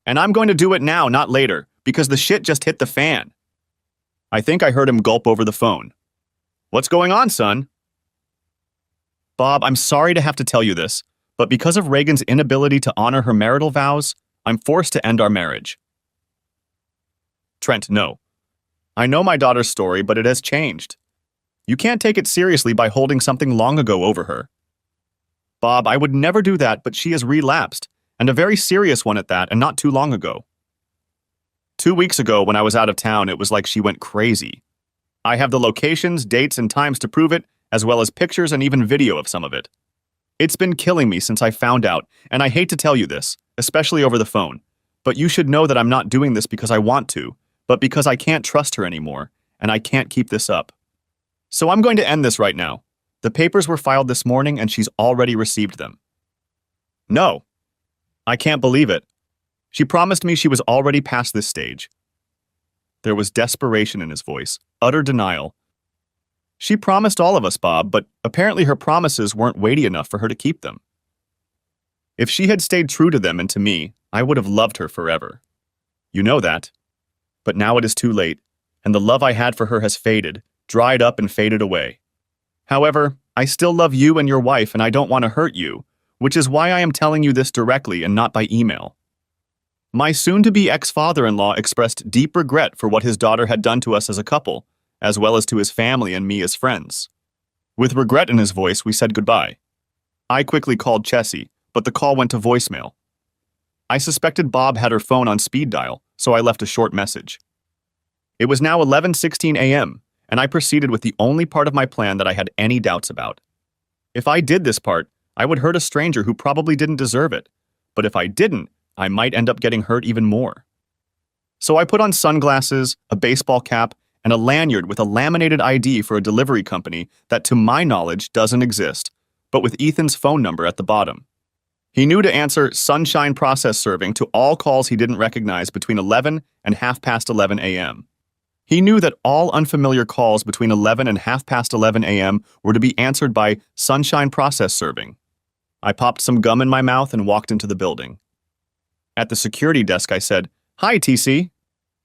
And I'm going to do it now, not later, because the shit just hit the fan. I think I heard him gulp over the phone. What's going on, son? Bob, I'm sorry to have to tell you this, but because of Reagan's inability to honor her marital vows, I'm forced to end our marriage. Trent, no. I know my daughter's story, but it has changed. You can't take it seriously by holding something long ago over her. Bob, I would never do that, but she has relapsed, and a very serious one at that, and not too long ago. 2 weeks ago, when I was out of town, it was like she went crazy. I have the locations, dates, and times to prove it, as well as pictures and even video of some of it. It's been killing me since I found out, and I hate to tell you this, especially over the phone, but you should know that I'm not doing this because I want to, but because I can't trust her anymore, and I can't keep this up. So I'm going to end this right now. The papers were filed this morning and she's already received them. No. I can't believe it. She promised me she was already past this stage. There was desperation in his voice, utter denial. She promised all of us, Bob, but apparently her promises weren't weighty enough for her to keep them. If she had stayed true to them and to me, I would have loved her forever. You know that. But now it is too late, and the love I had for her has faded, dried up and faded away. However, I still love you and your wife, and I don't want to hurt you, which is why I am telling you this directly and not by email. My soon-to-be ex-father-in-law expressed deep regret for what his daughter had done to us as a couple, as well as to his family and me as friends. With regret in his voice, we said goodbye. I quickly called Chessie, but the call went to voicemail. I suspected Bob had her phone on speed dial, so I left a short message. It was now 11:16 a.m., and I proceeded with the only part of my plan that I had any doubts about. If I did this part, I would hurt a stranger who probably didn't deserve it, but if I didn't, I might end up getting hurt even more. So I put on sunglasses, a baseball cap, and a lanyard with a laminated ID for a delivery company that to my knowledge doesn't exist, but with Ethan's phone number at the bottom. He knew to answer Sunshine Process Serving to all calls he didn't recognize between 11 and 11:30 a.m. He knew that all unfamiliar calls between 11 and 11:30 a.m. were to be answered by Sunshine Process Serving. I popped some gum in my mouth and walked into the building. At the security desk, I said, "Hi, TC.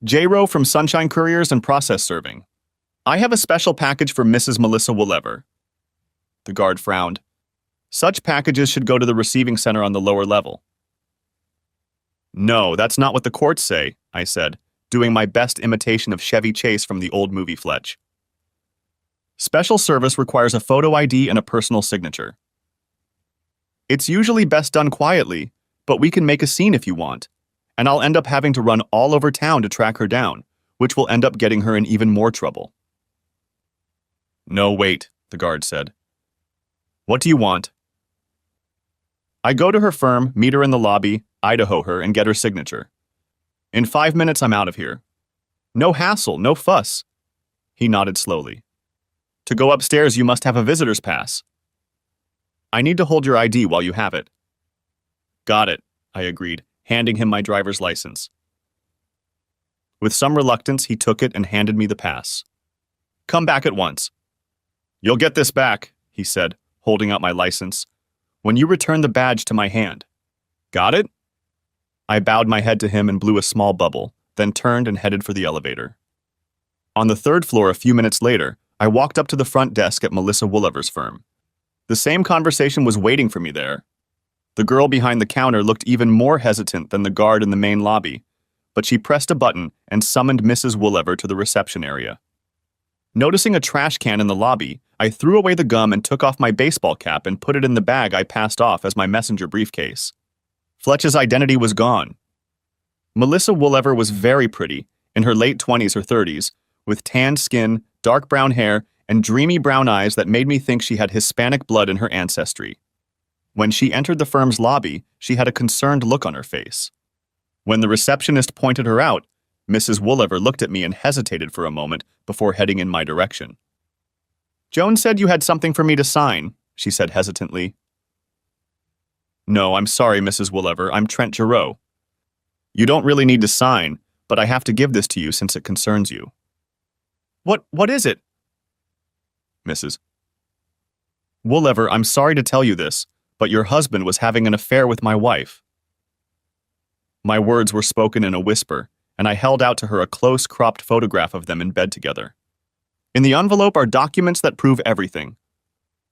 J-Row from Sunshine Couriers and Process Serving. I have a special package for Mrs. Melissa Woolever." The guard frowned. "Such packages should go to the receiving center on the lower level." "No, that's not what the courts say," I said, doing my best imitation of Chevy Chase from the old movie Fletch. "Special service requires a photo ID and a personal signature. It's usually best done quietly, but we can make a scene if you want, and I'll end up having to run all over town to track her down, which will end up getting her in even more trouble." "No, wait," the guard said. "What do you want?" "I go to her firm, meet her in the lobby, Idaho her, and get her signature. In 5 minutes, I'm out of here. No hassle, no fuss." He nodded slowly. "To go upstairs, you must have a visitor's pass." "I need to hold your ID while you have it. Got it, I agreed, handing him my driver's license. With some reluctance, he took it and handed me the pass. Come back at once. You'll get this back, he said, holding out my license, when you return the badge to my hand. Got it? I bowed my head to him and blew a small bubble, then turned and headed for the elevator. On the third floor a few minutes later, I walked up to the front desk at Melissa Woolliver's firm. The same conversation was waiting for me there. The girl behind the counter looked even more hesitant than the guard in the main lobby, but she pressed a button and summoned Mrs. Woolliver to the reception area. Noticing a trash can in the lobby, I threw away the gum and took off my baseball cap and put it in the bag I passed off as my messenger briefcase. Fletch's identity was gone. Melissa Woolliver was very pretty, in her late 20s or 30s, with tanned skin, dark brown hair, and dreamy brown eyes that made me think she had Hispanic blood in her ancestry. When she entered the firm's lobby, she had a concerned look on her face. When the receptionist pointed her out, Mrs. Woolliver looked at me and hesitated for a moment before heading in my direction. Joan said you had something for me to sign, she said hesitantly. No, I'm sorry, Mrs. Woolliver, I'm Trent Giroux. You don't really need to sign, but I have to give this to you since it concerns you. What is it? Mrs. Woolliver, I'm sorry to tell you this, but your husband was having an affair with my wife. My words were spoken in a whisper, and I held out to her a close, cropped photograph of them in bed together. In the envelope are documents that prove everything.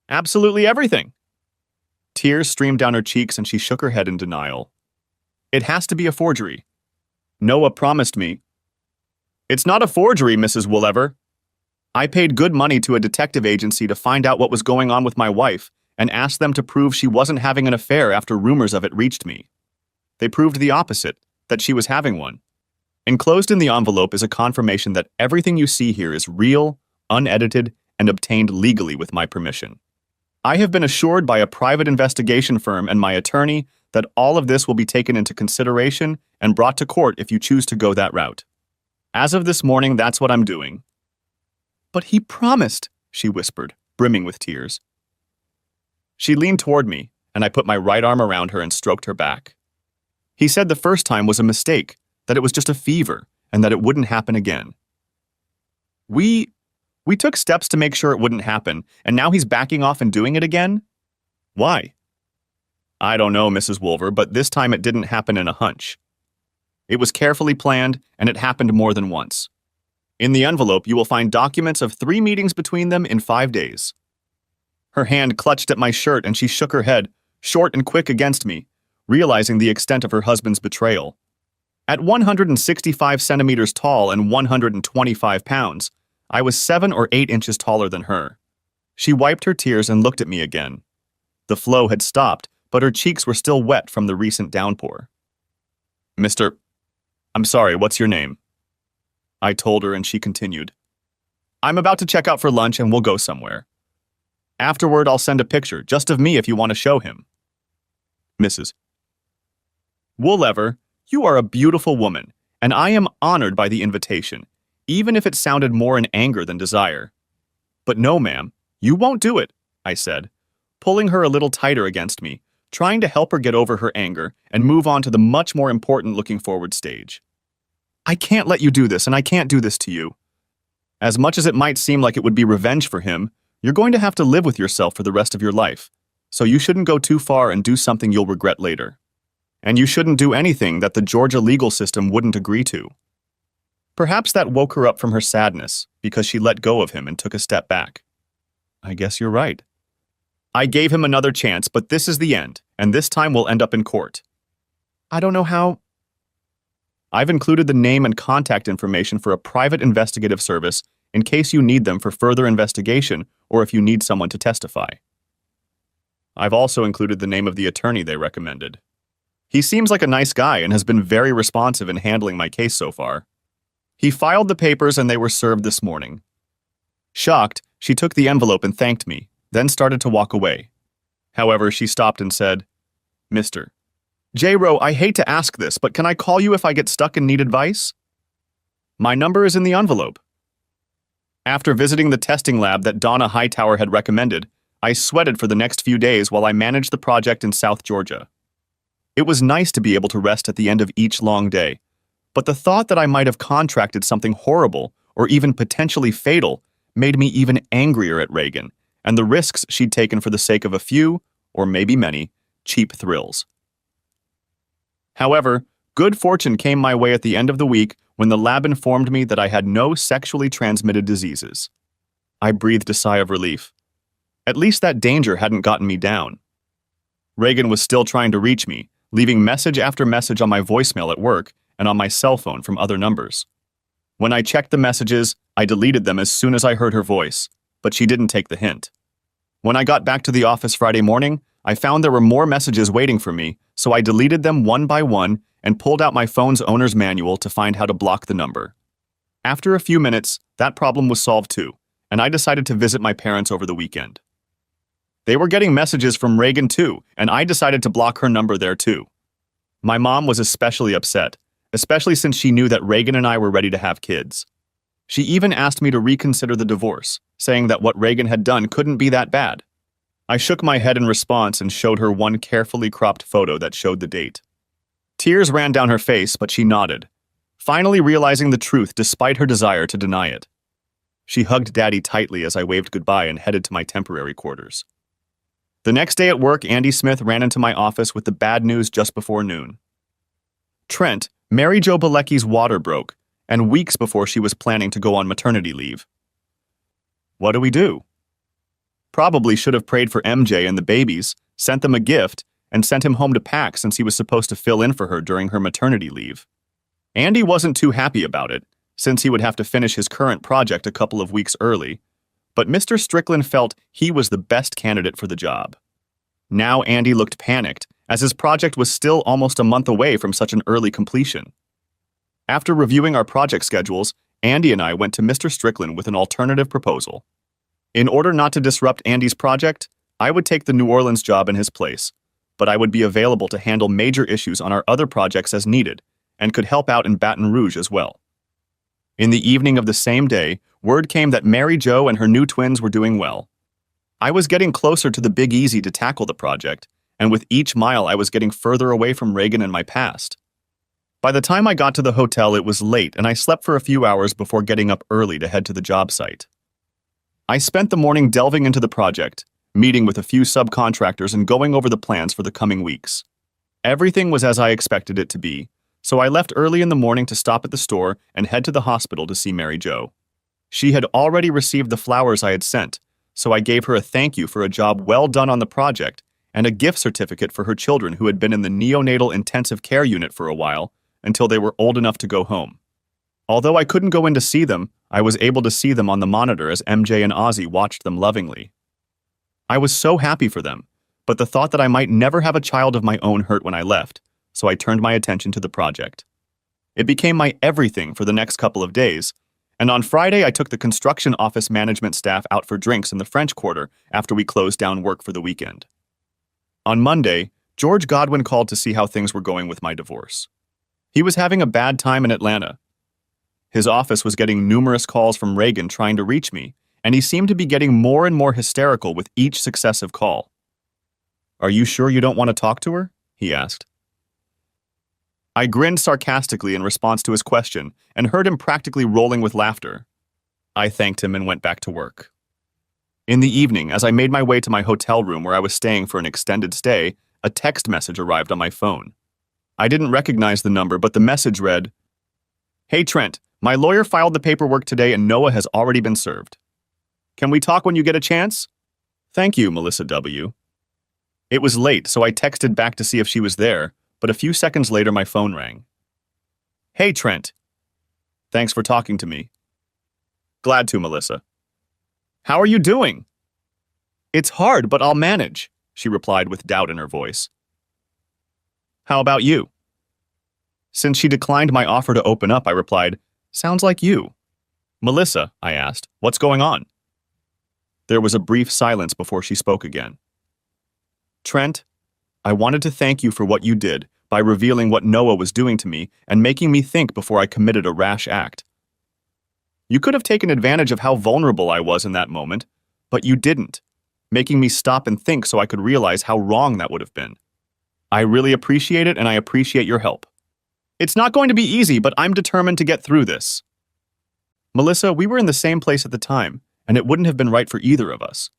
Absolutely everything. Tears streamed down her cheeks and she shook her head in denial. It has to be a forgery. Noah promised me. It's not a forgery, Mrs. Woolliver. I paid good money to a detective agency to find out what was going on with my wife and asked them to prove she wasn't having an affair after rumors of it reached me. They proved the opposite, that she was having one. Enclosed in the envelope is a confirmation that everything you see here is real, unedited, and obtained legally with my permission. I have been assured by a private investigation firm and my attorney that all of this will be taken into consideration and brought to court if you choose to go that route. As of this morning, that's what I'm doing. But he promised, she whispered, brimming with tears. She leaned toward me, and I put my right arm around her and stroked her back. He said the first time was a mistake, that it was just a fever, and that it wouldn't happen again. We took steps to make sure it wouldn't happen, and now he's backing off and doing it again? Why? I don't know, Mrs. Woolver, but this time it didn't happen in a hunch. It was carefully planned, and it happened more than once. In the envelope, you will find documents of 3 meetings between them in 5 days. Her hand clutched at my shirt and she shook her head, short and quick against me, realizing the extent of her husband's betrayal. At 165 centimeters tall and 125 pounds, I was 7 or 8 inches taller than her. She wiped her tears and looked at me again. The flow had stopped, but her cheeks were still wet from the recent downpour. I'm sorry, what's your name? I told her and she continued. I'm about to check out for lunch and we'll go somewhere. Afterward, I'll send a picture, just of me if you want to show him. Mrs. Woolliver, you are a beautiful woman, and I am honored by the invitation, even if it sounded more in anger than desire. But no, ma'am, you won't do it, I said, pulling her a little tighter against me, trying to help her get over her anger and move on to the much more important looking forward stage. I can't let you do this, and I can't do this to you. As much as it might seem like it would be revenge for him, you're going to have to live with yourself for the rest of your life, so you shouldn't go too far and do something you'll regret later. And you shouldn't do anything that the Georgia legal system wouldn't agree to. Perhaps that woke her up from her sadness, because she let go of him and took a step back. I guess you're right. I gave him another chance, but this is the end, and this time we'll end up in court. I don't know how. I've included the name and contact information for a private investigative service in case you need them for further investigation or if you need someone to testify. I've also included the name of the attorney they recommended. He seems like a nice guy and has been very responsive in handling my case so far. He filed the papers and they were served this morning. Shocked, she took the envelope and thanked me, then started to walk away. However, she stopped and said, Mr. J-Ro, I hate to ask this, but can I call you if I get stuck and need advice? My number is in the envelope. After visiting the testing lab that Donna Hightower had recommended, I sweated for the next few days while I managed the project in South Georgia. It was nice to be able to rest at the end of each long day, but the thought that I might have contracted something horrible or even potentially fatal made me even angrier at Reagan and the risks she'd taken for the sake of a few, or maybe many, cheap thrills. However, good fortune came my way at the end of the week when the lab informed me that I had no sexually transmitted diseases. I breathed a sigh of relief. At least that danger hadn't gotten me down. Reagan was still trying to reach me, leaving message after message on my voicemail at work and on my cell phone from other numbers. When I checked the messages, I deleted them as soon as I heard her voice, but she didn't take the hint. When I got back to the office Friday morning, I found there were more messages waiting for me, so I deleted them one by one and pulled out my phone's owner's manual to find how to block the number. After a few minutes, that problem was solved too, and I decided to visit my parents over the weekend. They were getting messages from Reagan too, and I decided to block her number there too. My mom was especially upset, especially since she knew that Reagan and I were ready to have kids. She even asked me to reconsider the divorce, saying that what Reagan had done couldn't be that bad. I shook my head in response and showed her one carefully cropped photo that showed the date. Tears ran down her face, but she nodded, finally realizing the truth despite her desire to deny it. She hugged Daddy tightly as I waved goodbye and headed to my temporary quarters. The next day at work, Andy Smith ran into my office with the bad news just before noon. Trent, Mary Jo Bilecki's water broke, and weeks before she was planning to go on maternity leave. What do we do? Probably should have prayed for MJ and the babies, sent them a gift, and sent him home to pack since he was supposed to fill in for her during her maternity leave. Andy wasn't too happy about it, since he would have to finish his current project a couple of weeks early, but Mr. Strickland felt he was the best candidate for the job. Now Andy looked panicked, as his project was still almost a month away from such an early completion. After reviewing our project schedules, Andy and I went to Mr. Strickland with an alternative proposal. In order not to disrupt Andy's project, I would take the New Orleans job in his place, but I would be available to handle major issues on our other projects as needed, and could help out in Baton Rouge as well. In the evening of the same day, word came that Mary Jo and her new twins were doing well. I was getting closer to the Big Easy to tackle the project, and with each mile I was getting further away from Reagan and my past. By the time I got to the hotel, it was late, and I slept for a few hours before getting up early to head to the job site. I spent the morning delving into the project, meeting with a few subcontractors and going over the plans for the coming weeks. Everything was as I expected it to be, so I left early in the morning to stop at the store and head to the hospital to see Mary Jo. She had already received the flowers I had sent, so I gave her a thank you for a job well done on the project and a gift certificate for her children who had been in the neonatal intensive care unit for a while until they were old enough to go home. Although I couldn't go in to see them, I was able to see them on the monitor as MJ and Ozzy watched them lovingly. I was so happy for them, but the thought that I might never have a child of my own hurt when I left, so I turned my attention to the project. It became my everything for the next couple of days, and on Friday I took the construction office management staff out for drinks in the French Quarter after we closed down work for the weekend. On Monday, George Godwin called to see how things were going with my divorce. He was having a bad time in Atlanta. His office was getting numerous calls from Reagan trying to reach me, and he seemed to be getting more and more hysterical with each successive call. "Are you sure you don't want to talk to her?" he asked. I grinned sarcastically in response to his question and heard him practically rolling with laughter. I thanked him and went back to work. In the evening, as I made my way to my hotel room where I was staying for an extended stay, a text message arrived on my phone. I didn't recognize the number, but the message read, "Hey Trent, my lawyer filed the paperwork today and Noah has already been served. Can we talk when you get a chance? Thank you, Melissa W." It was late, so I texted back to see if she was there, but a few seconds later my phone rang. "Hey Trent. Thanks for talking to me." "Glad to, Melissa." "How are you doing?" "It's hard, but I'll manage," she replied with doubt in her voice. "How about you?" Since she declined my offer to open up, I replied, "Sounds like you." "Melissa," I asked, "what's going on?" There was a brief silence before she spoke again. "Trent, I wanted to thank you for what you did by revealing what Noah was doing to me and making me think before I committed a rash act. You could have taken advantage of how vulnerable I was in that moment, but you didn't, making me stop and think so I could realize how wrong that would have been. I really appreciate it, and I appreciate your help. It's not going to be easy, but I'm determined to get through this. Melissa, we were in the same place at the time, and it wouldn't have been right for either of us.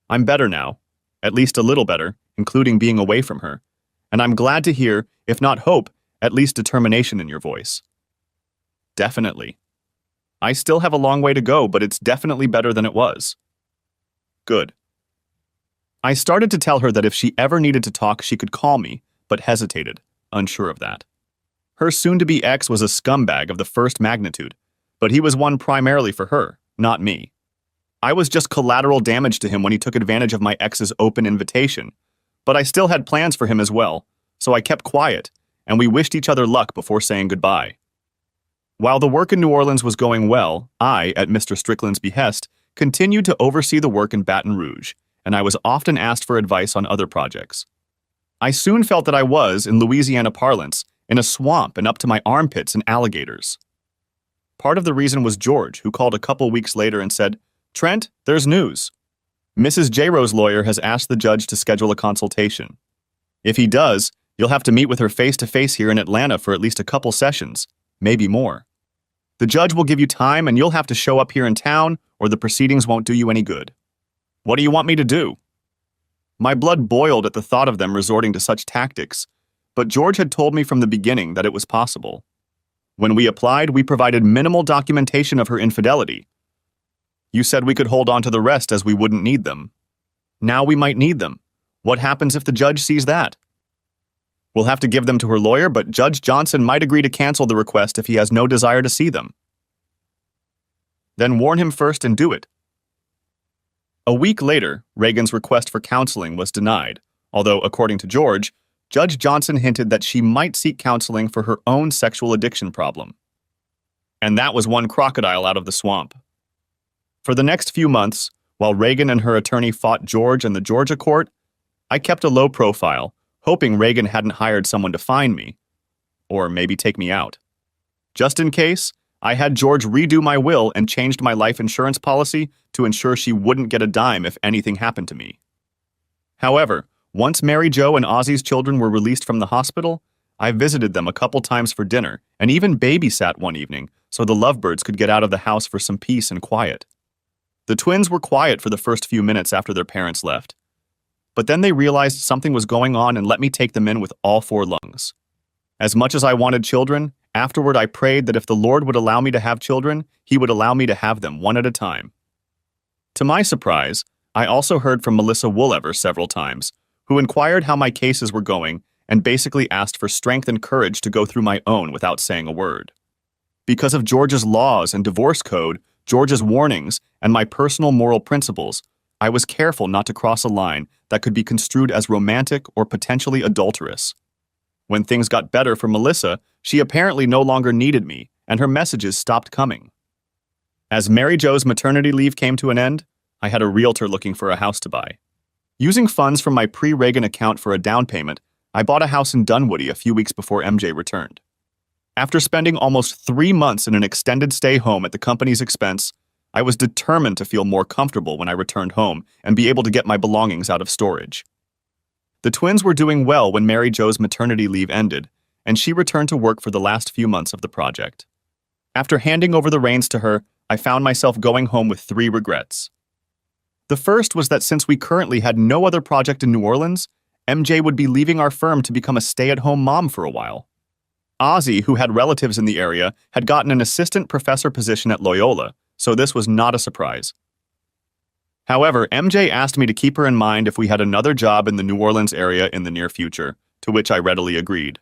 I'm better now, at least a little better, including being away from her, and I'm glad to hear, if not hope, at least determination in your voice. Definitely. I still have a long way to go, but it's definitely better than it was. Good. I started to tell her that if she ever needed to talk, she could call me, but hesitated, unsure of that. Her soon-to-be ex was a scumbag of the first magnitude, but he was one primarily for her, not me. I was just collateral damage to him when he took advantage of my ex's open invitation, but I still had plans for him as well, so I kept quiet, and we wished each other luck before saying goodbye. While the work in New Orleans was going well, I, at Mr. Strickland's behest, continued to oversee the work in Baton Rouge, and I was often asked for advice on other projects. I soon felt that I was, in Louisiana parlance, in a swamp and up to my armpits in alligators. Part of the reason was George, who called a couple weeks later and said, "Trent, there's news. Mrs. J-Ro's lawyer has asked the judge to schedule a consultation. If he does, you'll have to meet with her face-to-face here in Atlanta for at least a couple sessions, maybe more. The judge will give you time and you'll have to show up here in town or the proceedings won't do you any good. What do you want me to do?" My blood boiled at the thought of them resorting to such tactics, but George had told me from the beginning that it was possible. When we applied, we provided minimal documentation of her infidelity. You said we could hold on to the rest as we wouldn't need them. Now we might need them. What happens if the judge sees that? We'll have to give them to her lawyer, but Judge Johnson might agree to cancel the request if he has no desire to see them. Then warn him first and do it. A week later, Reagan's request for counseling was denied, although, according to George, Judge Johnson hinted that she might seek counseling for her own sexual addiction problem. And that was one crocodile out of the swamp. For the next few months, while Reagan and her attorney fought George in the Georgia court, I kept a low profile, hoping Reagan hadn't hired someone to find me, or maybe take me out. Just in case, I had George redo my will and changed my life insurance policy to ensure she wouldn't get a dime if anything happened to me. However, once Mary Jo and Ozzy's children were released from the hospital, I visited them a couple times for dinner and even babysat one evening so the lovebirds could get out of the house for some peace and quiet. The twins were quiet for the first few minutes after their parents left. But then they realized something was going on and let me take them in with all four lungs. As much as I wanted children, afterward I prayed that if the Lord would allow me to have children, He would allow me to have them one at a time. To my surprise, I also heard from Melissa Woolever several times, who inquired how my cases were going and basically asked for strength and courage to go through my own without saying a word. Because of George's laws and divorce code, George's warnings, and my personal moral principles, I was careful not to cross a line that could be construed as romantic or potentially adulterous. When things got better for Melissa, she apparently no longer needed me, and her messages stopped coming. As Mary Jo's maternity leave came to an end, I had a realtor looking for a house to buy. Using funds from my pre-Reagan account for a down payment, I bought a house in Dunwoody a few weeks before MJ returned. After spending almost 3 months in an extended stay home at the company's expense, I was determined to feel more comfortable when I returned home and be able to get my belongings out of storage. The twins were doing well when Mary Jo's maternity leave ended, and she returned to work for the last few months of the project. After handing over the reins to her, I found myself going home with 3 regrets. The first was that since we currently had no other project in New Orleans, MJ would be leaving our firm to become a stay-at-home mom for a while. Ozzy, who had relatives in the area, had gotten an assistant professor position at Loyola, so this was not a surprise. However, MJ asked me to keep her in mind if we had another job in the New Orleans area in the near future, to which I readily agreed.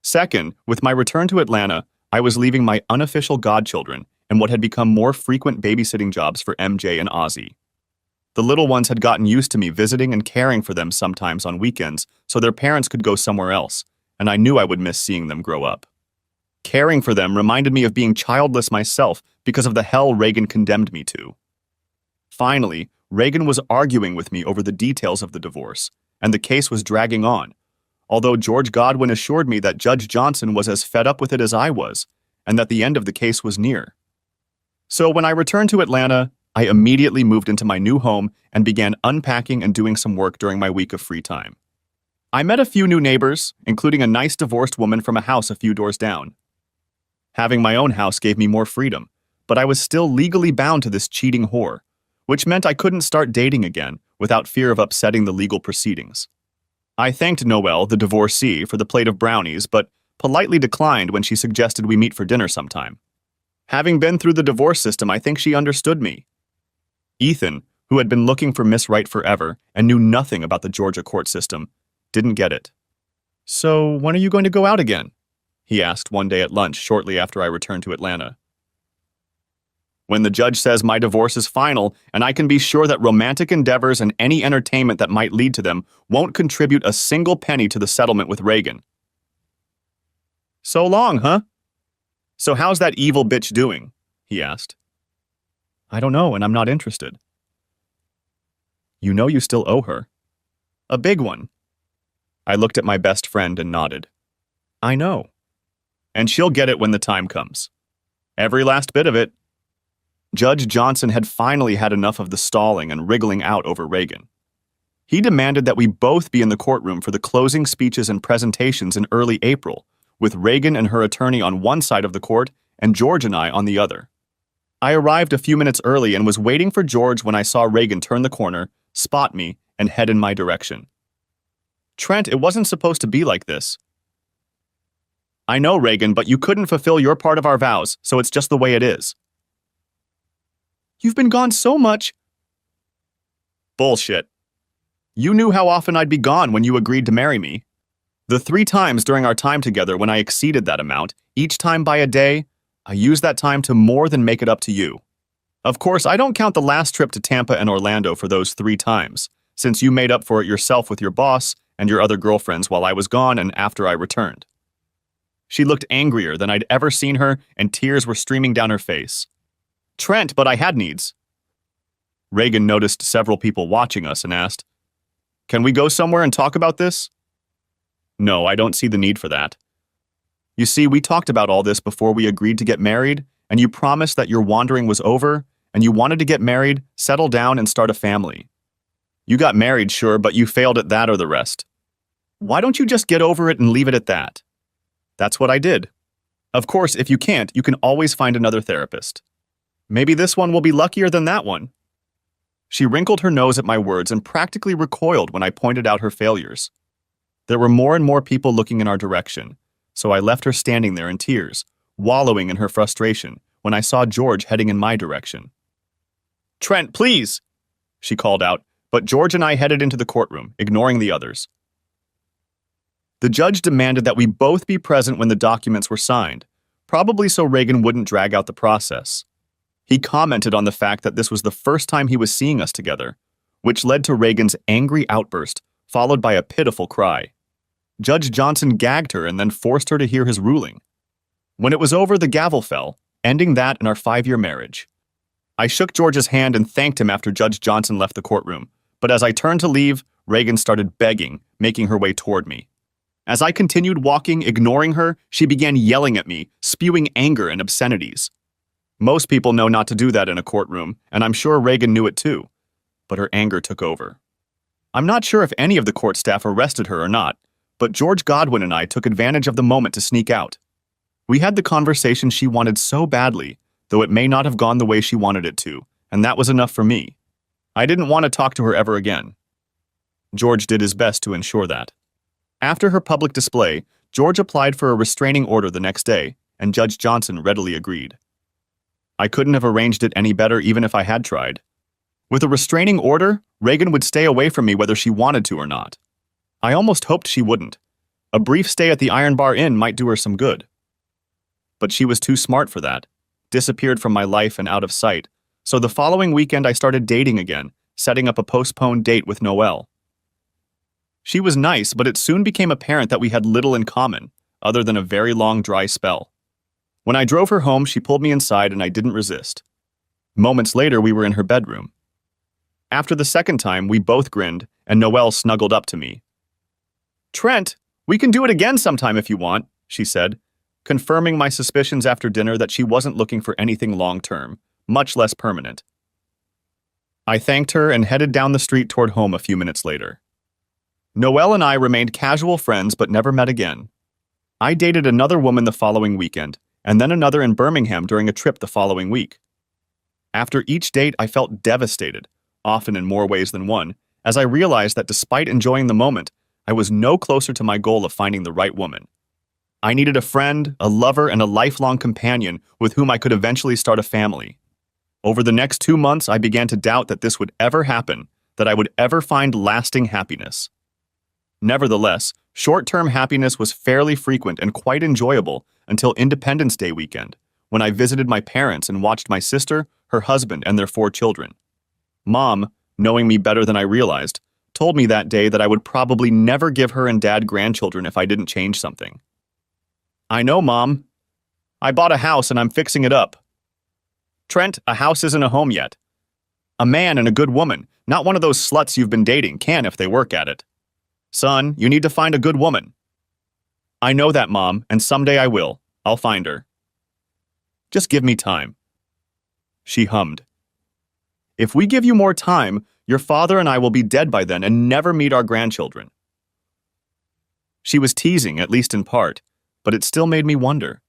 Second, with my return to Atlanta, I was leaving my unofficial godchildren and what had become more frequent babysitting jobs for MJ and Ozzy. The little ones had gotten used to me visiting and caring for them sometimes on weekends so their parents could go somewhere else, and I knew I would miss seeing them grow up. Caring for them reminded me of being childless myself because of the hell Reagan condemned me to. Finally, Reagan was arguing with me over the details of the divorce, and the case was dragging on, although George Godwin assured me that Judge Johnson was as fed up with it as I was, and that the end of the case was near. So when I returned to Atlanta, I immediately moved into my new home and began unpacking and doing some work during my week of free time. I met a few new neighbors, including a nice divorced woman from a house a few doors down. Having my own house gave me more freedom, but I was still legally bound to this cheating whore, which meant I couldn't start dating again without fear of upsetting the legal proceedings. I thanked Noelle, the divorcee, for the plate of brownies, but politely declined when she suggested we meet for dinner sometime. Having been through the divorce system, I think she understood me. Ethan, who had been looking for Miss Right forever and knew nothing about the Georgia court system, didn't get it. "So, when are you going to go out again?" he asked one day at lunch shortly after I returned to Atlanta. "When the judge says my divorce is final and I can be sure that romantic endeavors and any entertainment that might lead to them won't contribute a single penny to the settlement with Reagan." "So long, huh? So how's that evil bitch doing?" he asked. "I don't know, and I'm not interested." "You know you still owe her." "A big one." I looked at my best friend and nodded. "I know. And she'll get it when the time comes. Every last bit of it." Judge Johnson had finally had enough of the stalling and wriggling out over Reagan. He demanded that we both be in the courtroom for the closing speeches and presentations in early April, with Reagan and her attorney on one side of the court and George and I on the other. I arrived a few minutes early and was waiting for George when I saw Reagan turn the corner, spot me, and head in my direction. "Trent, it wasn't supposed to be like this." "I know, Reagan, but you couldn't fulfill your part of our vows, so it's just the way it is." "You've been gone so much." "Bullshit. You knew how often I'd be gone when you agreed to marry me. The 3 times during our time together when I exceeded that amount, each time by a day, I used that time to more than make it up to you. Of course, I don't count the last trip to Tampa and Orlando for those 3 times, since you made up for it yourself with your boss and your other girlfriends while I was gone and after I returned." She looked angrier than I'd ever seen her, and tears were streaming down her face. "Trent, but I had needs." Reagan noticed several people watching us and asked, "Can we go somewhere and talk about this?" "No, I don't see the need for that. You see, we talked about all this before we agreed to get married, and you promised that your wandering was over, and you wanted to get married, settle down, and start a family. You got married, sure, but you failed at that or the rest. Why don't you just get over it and leave it at that?" That's what I did. Of course, if you can't, you can always find another therapist. Maybe this one will be luckier than that one. She wrinkled her nose at my words and practically recoiled when I pointed out her failures. There were more and more people looking in our direction, so I left her standing there in tears, wallowing in her frustration when I saw George heading in my direction. "Trent, please!" she called out, but George and I headed into the courtroom, ignoring the others. The judge demanded that we both be present when the documents were signed, probably so Reagan wouldn't drag out the process. He commented on the fact that this was the first time he was seeing us together, which led to Reagan's angry outburst, followed by a pitiful cry. Judge Johnson gagged her and then forced her to hear his ruling. When it was over, the gavel fell, ending that and our 5-year marriage. I shook George's hand and thanked him after Judge Johnson left the courtroom, but as I turned to leave, Reagan started begging, making her way toward me. As I continued walking, ignoring her, she began yelling at me, spewing anger and obscenities. Most people know not to do that in a courtroom, and I'm sure Reagan knew it too, but her anger took over. I'm not sure if any of the court staff arrested her or not, but George Godwin and I took advantage of the moment to sneak out. We had the conversation she wanted so badly, though it may not have gone the way she wanted it to, and that was enough for me. I didn't want to talk to her ever again. George did his best to ensure that. After her public display, George applied for a restraining order the next day, and Judge Johnson readily agreed. I couldn't have arranged it any better even if I had tried. With a restraining order, Reagan would stay away from me whether she wanted to or not. I almost hoped she wouldn't. A brief stay at the Iron Bar Inn might do her some good. But she was too smart for that, disappeared from my life and out of sight, so the following weekend I started dating again, setting up a postponed date with Noelle. She was nice, but it soon became apparent that we had little in common, other than a very long dry spell. When I drove her home, she pulled me inside and I didn't resist. Moments later, we were in her bedroom. After the second time, we both grinned, and Noelle snuggled up to me. "Trent, we can do it again sometime if you want," she said, confirming my suspicions after dinner that she wasn't looking for anything long-term, much less permanent. I thanked her and headed down the street toward home a few minutes later. Noelle and I remained casual friends but never met again. I dated another woman the following weekend, and then another in Birmingham during a trip the following week. After each date, I felt devastated, often in more ways than one, as I realized that despite enjoying the moment, I was no closer to my goal of finding the right woman. I needed a friend, a lover, and a lifelong companion with whom I could eventually start a family. Over the next 2 months, I began to doubt that this would ever happen, that I would ever find lasting happiness. Nevertheless, short-term happiness was fairly frequent and quite enjoyable until Independence Day weekend, when I visited my parents and watched my sister, her husband, and their 4 children. Mom, knowing me better than I realized, told me that day that I would probably never give her and Dad grandchildren if I didn't change something. I know, Mom. I bought a house and I'm fixing it up. Trent, a house isn't a home yet. A man and a good woman, not one of those sluts you've been dating, can if they work at it. Son, you need to find a good woman. I know that, Mom, and someday I will. I'll find her. Just give me time. She hummed. If we give you more time, your father and I will be dead by then and never meet our grandchildren. She was teasing, at least in part, but it still made me wonder.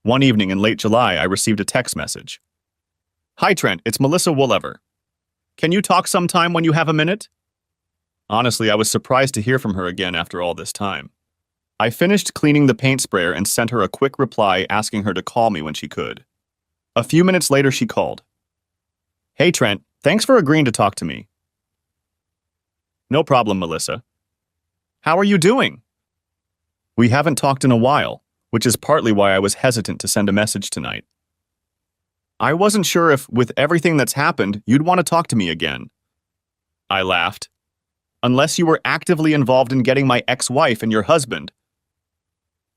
One evening in late July, I received a text message. Hi, Trent, it's Melissa Woolever. Can you talk sometime when you have a minute? Honestly, I was surprised to hear from her again after all this time. I finished cleaning the paint sprayer and sent her a quick reply asking her to call me when she could. A few minutes later, she called. Hey, Trent, thanks for agreeing to talk to me. No problem, Melissa. How are you doing? We haven't talked in a while, which is partly why I was hesitant to send a message tonight. I wasn't sure if, with everything that's happened, you'd want to talk to me again. I laughed. Unless you were actively involved in getting my ex-wife and your husband.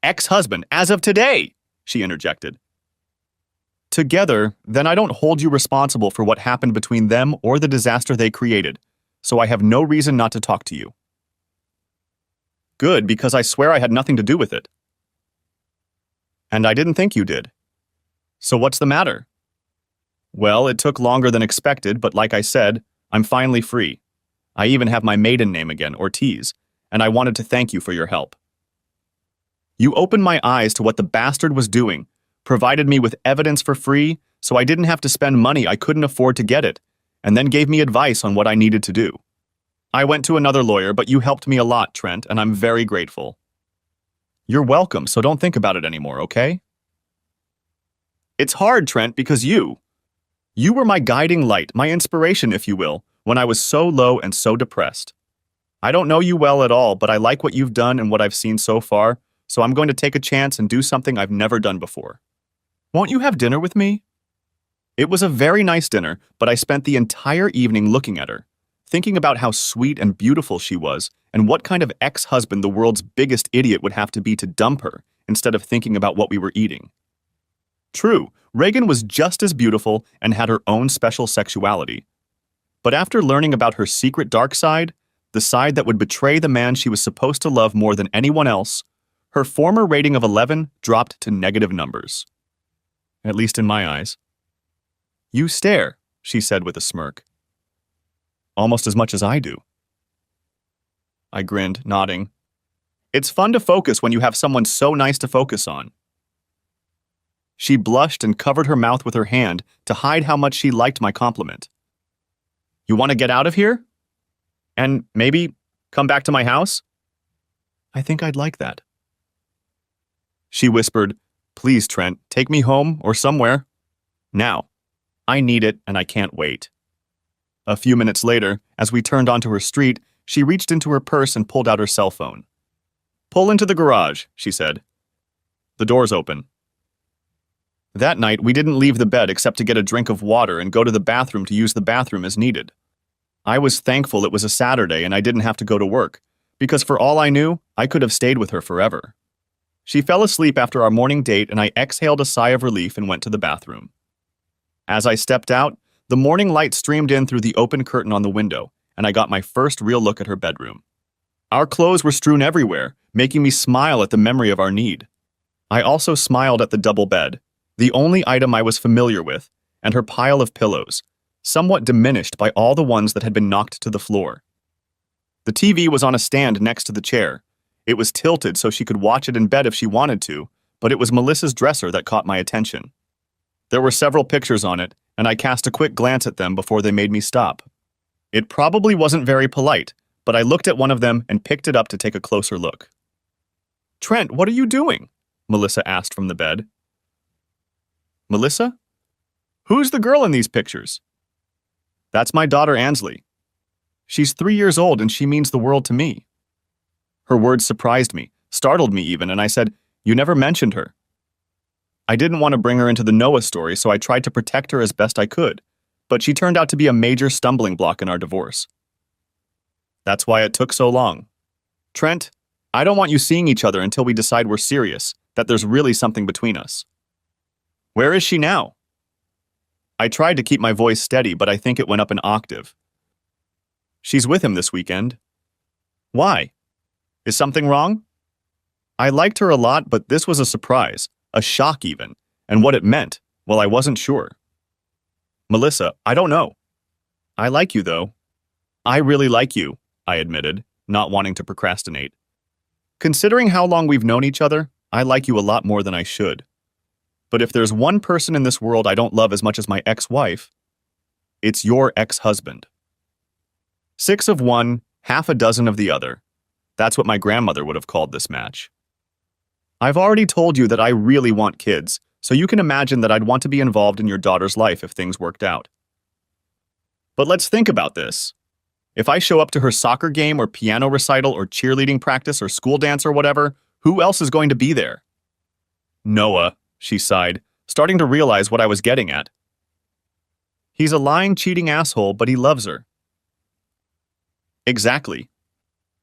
Ex-husband, as of today, she interjected. Together, then I don't hold you responsible for what happened between them or the disaster they created, so I have no reason not to talk to you. Good, because I swear I had nothing to do with it. And I didn't think you did. So what's the matter? Well, it took longer than expected, but like I said, I'm finally free. I even have my maiden name again, Ortiz, and I wanted to thank you for your help. You opened my eyes to what the bastard was doing, provided me with evidence for free, so I didn't have to spend money I couldn't afford to get it, and then gave me advice on what I needed to do. I went to another lawyer, but you helped me a lot, Trent, and I'm very grateful. You're welcome, so don't think about it anymore, okay? It's hard, Trent, because you were my guiding light, my inspiration, if you will, when I was so low and so depressed. I don't know you well at all, but I like what you've done and what I've seen so far, so I'm going to take a chance and do something I've never done before. Won't you have dinner with me? It was a very nice dinner, but I spent the entire evening looking at her, thinking about how sweet and beautiful she was and what kind of ex-husband the world's biggest idiot would have to be to dump her instead of thinking about what we were eating. True, Reagan was just as beautiful and had her own special sexuality. But after learning about her secret dark side, the side that would betray the man she was supposed to love more than anyone else, her former rating of 11 dropped to negative numbers. At least in my eyes. You stare, she said with a smirk. Almost as much as I do. I grinned, nodding. It's fun to focus when you have someone so nice to focus on. She blushed and covered her mouth with her hand to hide how much she liked my compliment. You want to get out of here? And maybe come back to my house? I think I'd like that. She whispered, Please, Trent, take me home or somewhere. Now. I need it and I can't wait. A few minutes later, as we turned onto her street, she reached into her purse and pulled out her cell phone. Pull into the garage, she said. The door's open. That night, we didn't leave the bed except to get a drink of water and go to the bathroom to use the bathroom as needed. I was thankful it was a Saturday and I didn't have to go to work, because for all I knew, I could have stayed with her forever. She fell asleep after our morning date and I exhaled a sigh of relief and went to the bathroom. As I stepped out, the morning light streamed in through the open curtain on the window, and I got my first real look at her bedroom. Our clothes were strewn everywhere, making me smile at the memory of our need. I also smiled at the double bed, the only item I was familiar with, and her pile of pillows, somewhat diminished by all the ones that had been knocked to the floor. The TV was on a stand next to the chair. It was tilted so she could watch it in bed if she wanted to, but it was Melissa's dresser that caught my attention. There were several pictures on it, and I cast a quick glance at them before they made me stop. It probably wasn't very polite, but I looked at one of them and picked it up to take a closer look. "Trent, what are you doing?" Melissa asked from the bed. "Melissa? Who's the girl in these pictures?" "That's my daughter Ansley. She's 3 years old and she means the world to me." Her words surprised me, startled me even, and I said, "You never mentioned her." I didn't want to bring her into the Noah story, so I tried to protect her as best I could, but she turned out to be a major stumbling block in our divorce. That's why it took so long. Trent, I don't want you seeing each other until we decide we're serious, that there's really something between us. Where is she now? I tried to keep my voice steady, but I think it went up an octave. She's with him this weekend. Why? Is something wrong? I liked her a lot, but this was a surprise, a shock even, and what it meant, well, I wasn't sure. Melissa, I don't know. I like you, though. I really like you, I admitted, not wanting to procrastinate. Considering how long we've known each other, I like you a lot more than I should. But if there's one person in this world I don't love as much as my ex-wife, it's your ex-husband. 6 of one, half a dozen of the other. That's what my grandmother would have called this match. I've already told you that I really want kids, so you can imagine that I'd want to be involved in your daughter's life if things worked out. But let's think about this. If I show up to her soccer game or piano recital or cheerleading practice or school dance or whatever, who else is going to be there? Noah, she sighed, starting to realize what I was getting at. He's a lying, cheating asshole, but he loves her. Exactly.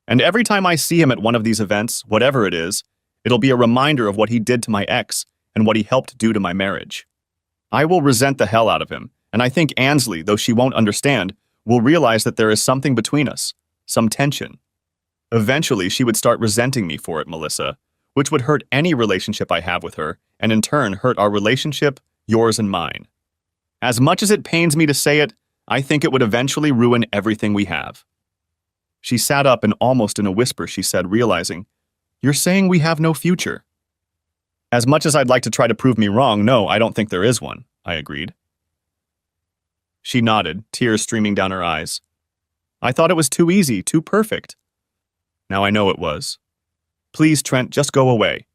And every time I see him at one of these events, whatever it is, it'll be a reminder of what he did to my ex and what he helped do to my marriage. I will resent the hell out of him, and I think Ansley, though she won't understand, will realize that there is something between us, some tension. Eventually, she would start resenting me for it, Melissa, which would hurt any relationship I have with her, and in turn hurt our relationship, yours and mine. As much as it pains me to say it, I think it would eventually ruin everything we have. She sat up and almost in a whisper she said, realizing, "You're saying we have no future." As much as I'd like to try to prove me wrong, no, I don't think there is one, I agreed. She nodded, tears streaming down her eyes. I thought it was too easy, too perfect. Now I know it was. Please, Trent, just go away.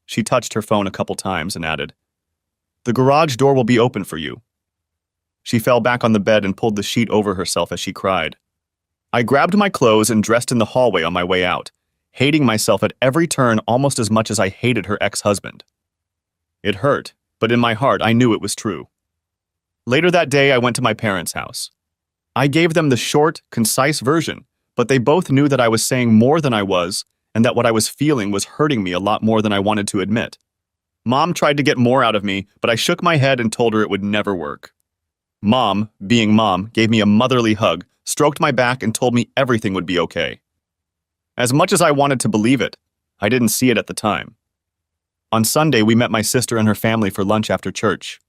She touched her phone a couple times and added, "The garage door will be open for you." She fell back on the bed and pulled the sheet over herself as she cried. I grabbed my clothes and dressed in the hallway on my way out, hating myself at every turn almost as much as I hated her ex-husband. It hurt, but in my heart I knew it was true. Later that day, I went to my parents' house. I gave them the short, concise version, but they both knew that I was saying more than I was, and that what I was feeling was hurting me a lot more than I wanted to admit. Mom tried to get more out of me, but I shook my head and told her it would never work. Mom, being mom, gave me a motherly hug, stroked my back, and told me everything would be okay. As much as I wanted to believe it, I didn't see it at the time. On Sunday, we met my sister and her family for lunch after church.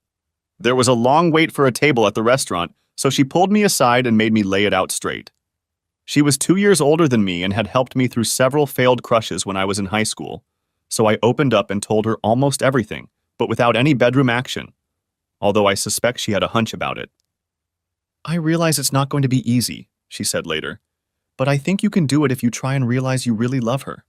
There was a long wait for a table at the restaurant, so she pulled me aside and made me lay it out straight. She was 2 years older than me and had helped me through several failed crushes when I was in high school, so I opened up and told her almost everything, but without any bedroom action, although I suspect she had a hunch about it. I realize it's not going to be easy, she said later, but I think you can do it if you try and realize you really love her.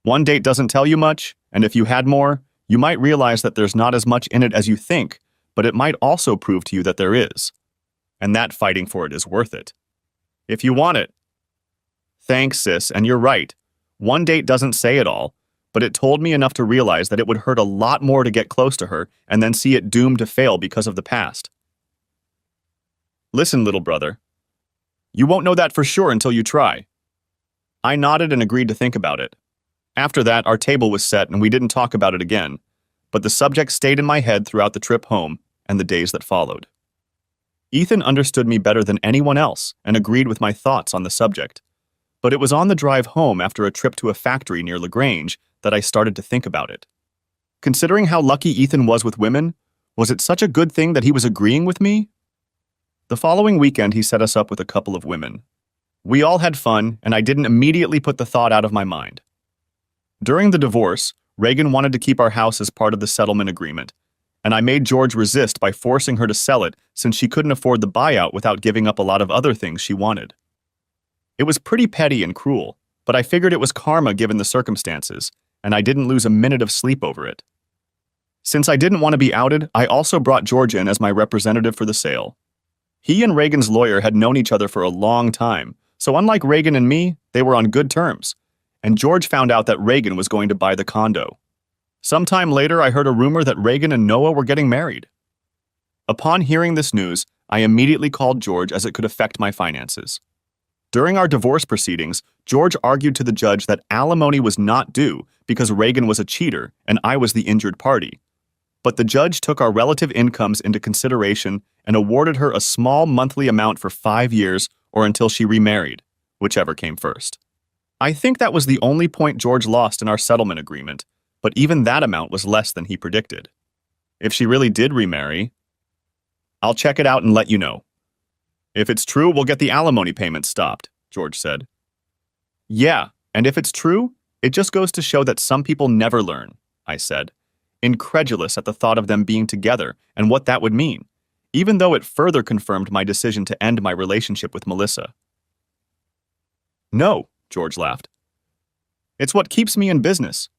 One date doesn't tell you much, and if you had more, you might realize that there's not as much in it as you think, but it might also prove to you that there is. And that fighting for it is worth it. If you want it. Thanks, sis, and you're right. One date doesn't say it all, but it told me enough to realize that it would hurt a lot more to get close to her and then see it doomed to fail because of the past. Listen, little brother. You won't know that for sure until you try. I nodded and agreed to think about it. After that, our table was set and we didn't talk about it again, but the subject stayed in my head throughout the trip home and the days that followed. Ethan understood me better than anyone else and agreed with my thoughts on the subject, but it was on the drive home after a trip to a factory near LaGrange that I started to think about it. Considering how lucky Ethan was with women, was it such a good thing that he was agreeing with me? The following weekend, he set us up with a couple of women. We all had fun, and I didn't immediately put the thought out of my mind. During the divorce, Reagan wanted to keep our house as part of the settlement agreement, and I made George resist by forcing her to sell it since she couldn't afford the buyout without giving up a lot of other things she wanted. It was pretty petty and cruel, but I figured it was karma given the circumstances, and I didn't lose a minute of sleep over it. Since I didn't want to be outed, I also brought George in as my representative for the sale. He and Reagan's lawyer had known each other for a long time, so unlike Reagan and me, they were on good terms, and George found out that Reagan was going to buy the condo. Sometime later, I heard a rumor that Reagan and Noah were getting married. Upon hearing this news, I immediately called George as it could affect my finances. During our divorce proceedings, George argued to the judge that alimony was not due because Reagan was a cheater and I was the injured party. But the judge took our relative incomes into consideration and awarded her a small monthly amount for 5 years or until she remarried, whichever came first. I think that was the only point George lost in our settlement agreement, but even that amount was less than he predicted. If she really did remarry, I'll check it out and let you know. If it's true, we'll get the alimony payment stopped, George said. Yeah, and if it's true, it just goes to show that some people never learn, I said, incredulous at the thought of them being together and what that would mean, even though it further confirmed my decision to end my relationship with Melissa. No, George laughed. It's what keeps me in business.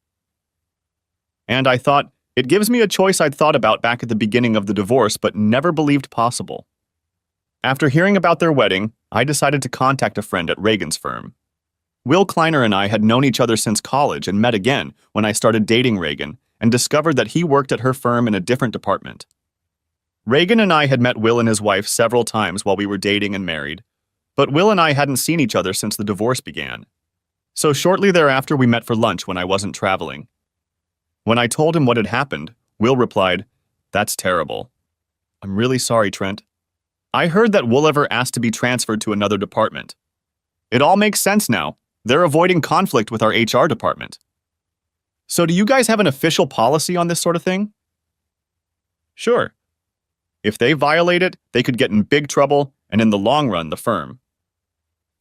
And I thought, it gives me a choice I'd thought about back at the beginning of the divorce but never believed possible. After hearing about their wedding, I decided to contact a friend at Reagan's firm. Will Kleiner and I had known each other since college and met again when I started dating Reagan and discovered that he worked at her firm in a different department. Reagan and I had met Will and his wife several times while we were dating and married, but Will and I hadn't seen each other since the divorce began. So shortly thereafter we met for lunch when I wasn't traveling. When I told him what had happened, Will replied, "That's terrible. I'm really sorry, Trent. I heard that Woolever asked to be transferred to another department. It all makes sense now. They're avoiding conflict with our HR department. So do you guys have an official policy on this sort of thing?" "Sure. If they violate it, they could get in big trouble, and in the long run, the firm."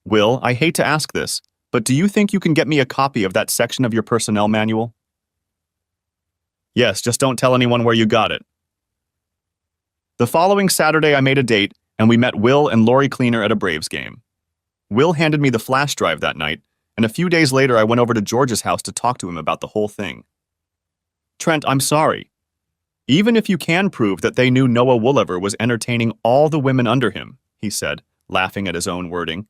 "Will, I hate to ask this, but do you think you can get me a copy of that section of your personnel manual?" "Yes, just don't tell anyone where you got it." The following Saturday, I made a date, and we met Will and Lori Cleaner at a Braves game. Will handed me the flash drive that night, and a few days later I went over to George's house to talk to him about the whole thing. "Trent, I'm sorry. Even if you can prove that they knew Noah Woolever was entertaining all the women under him," he said, laughing at his own wording,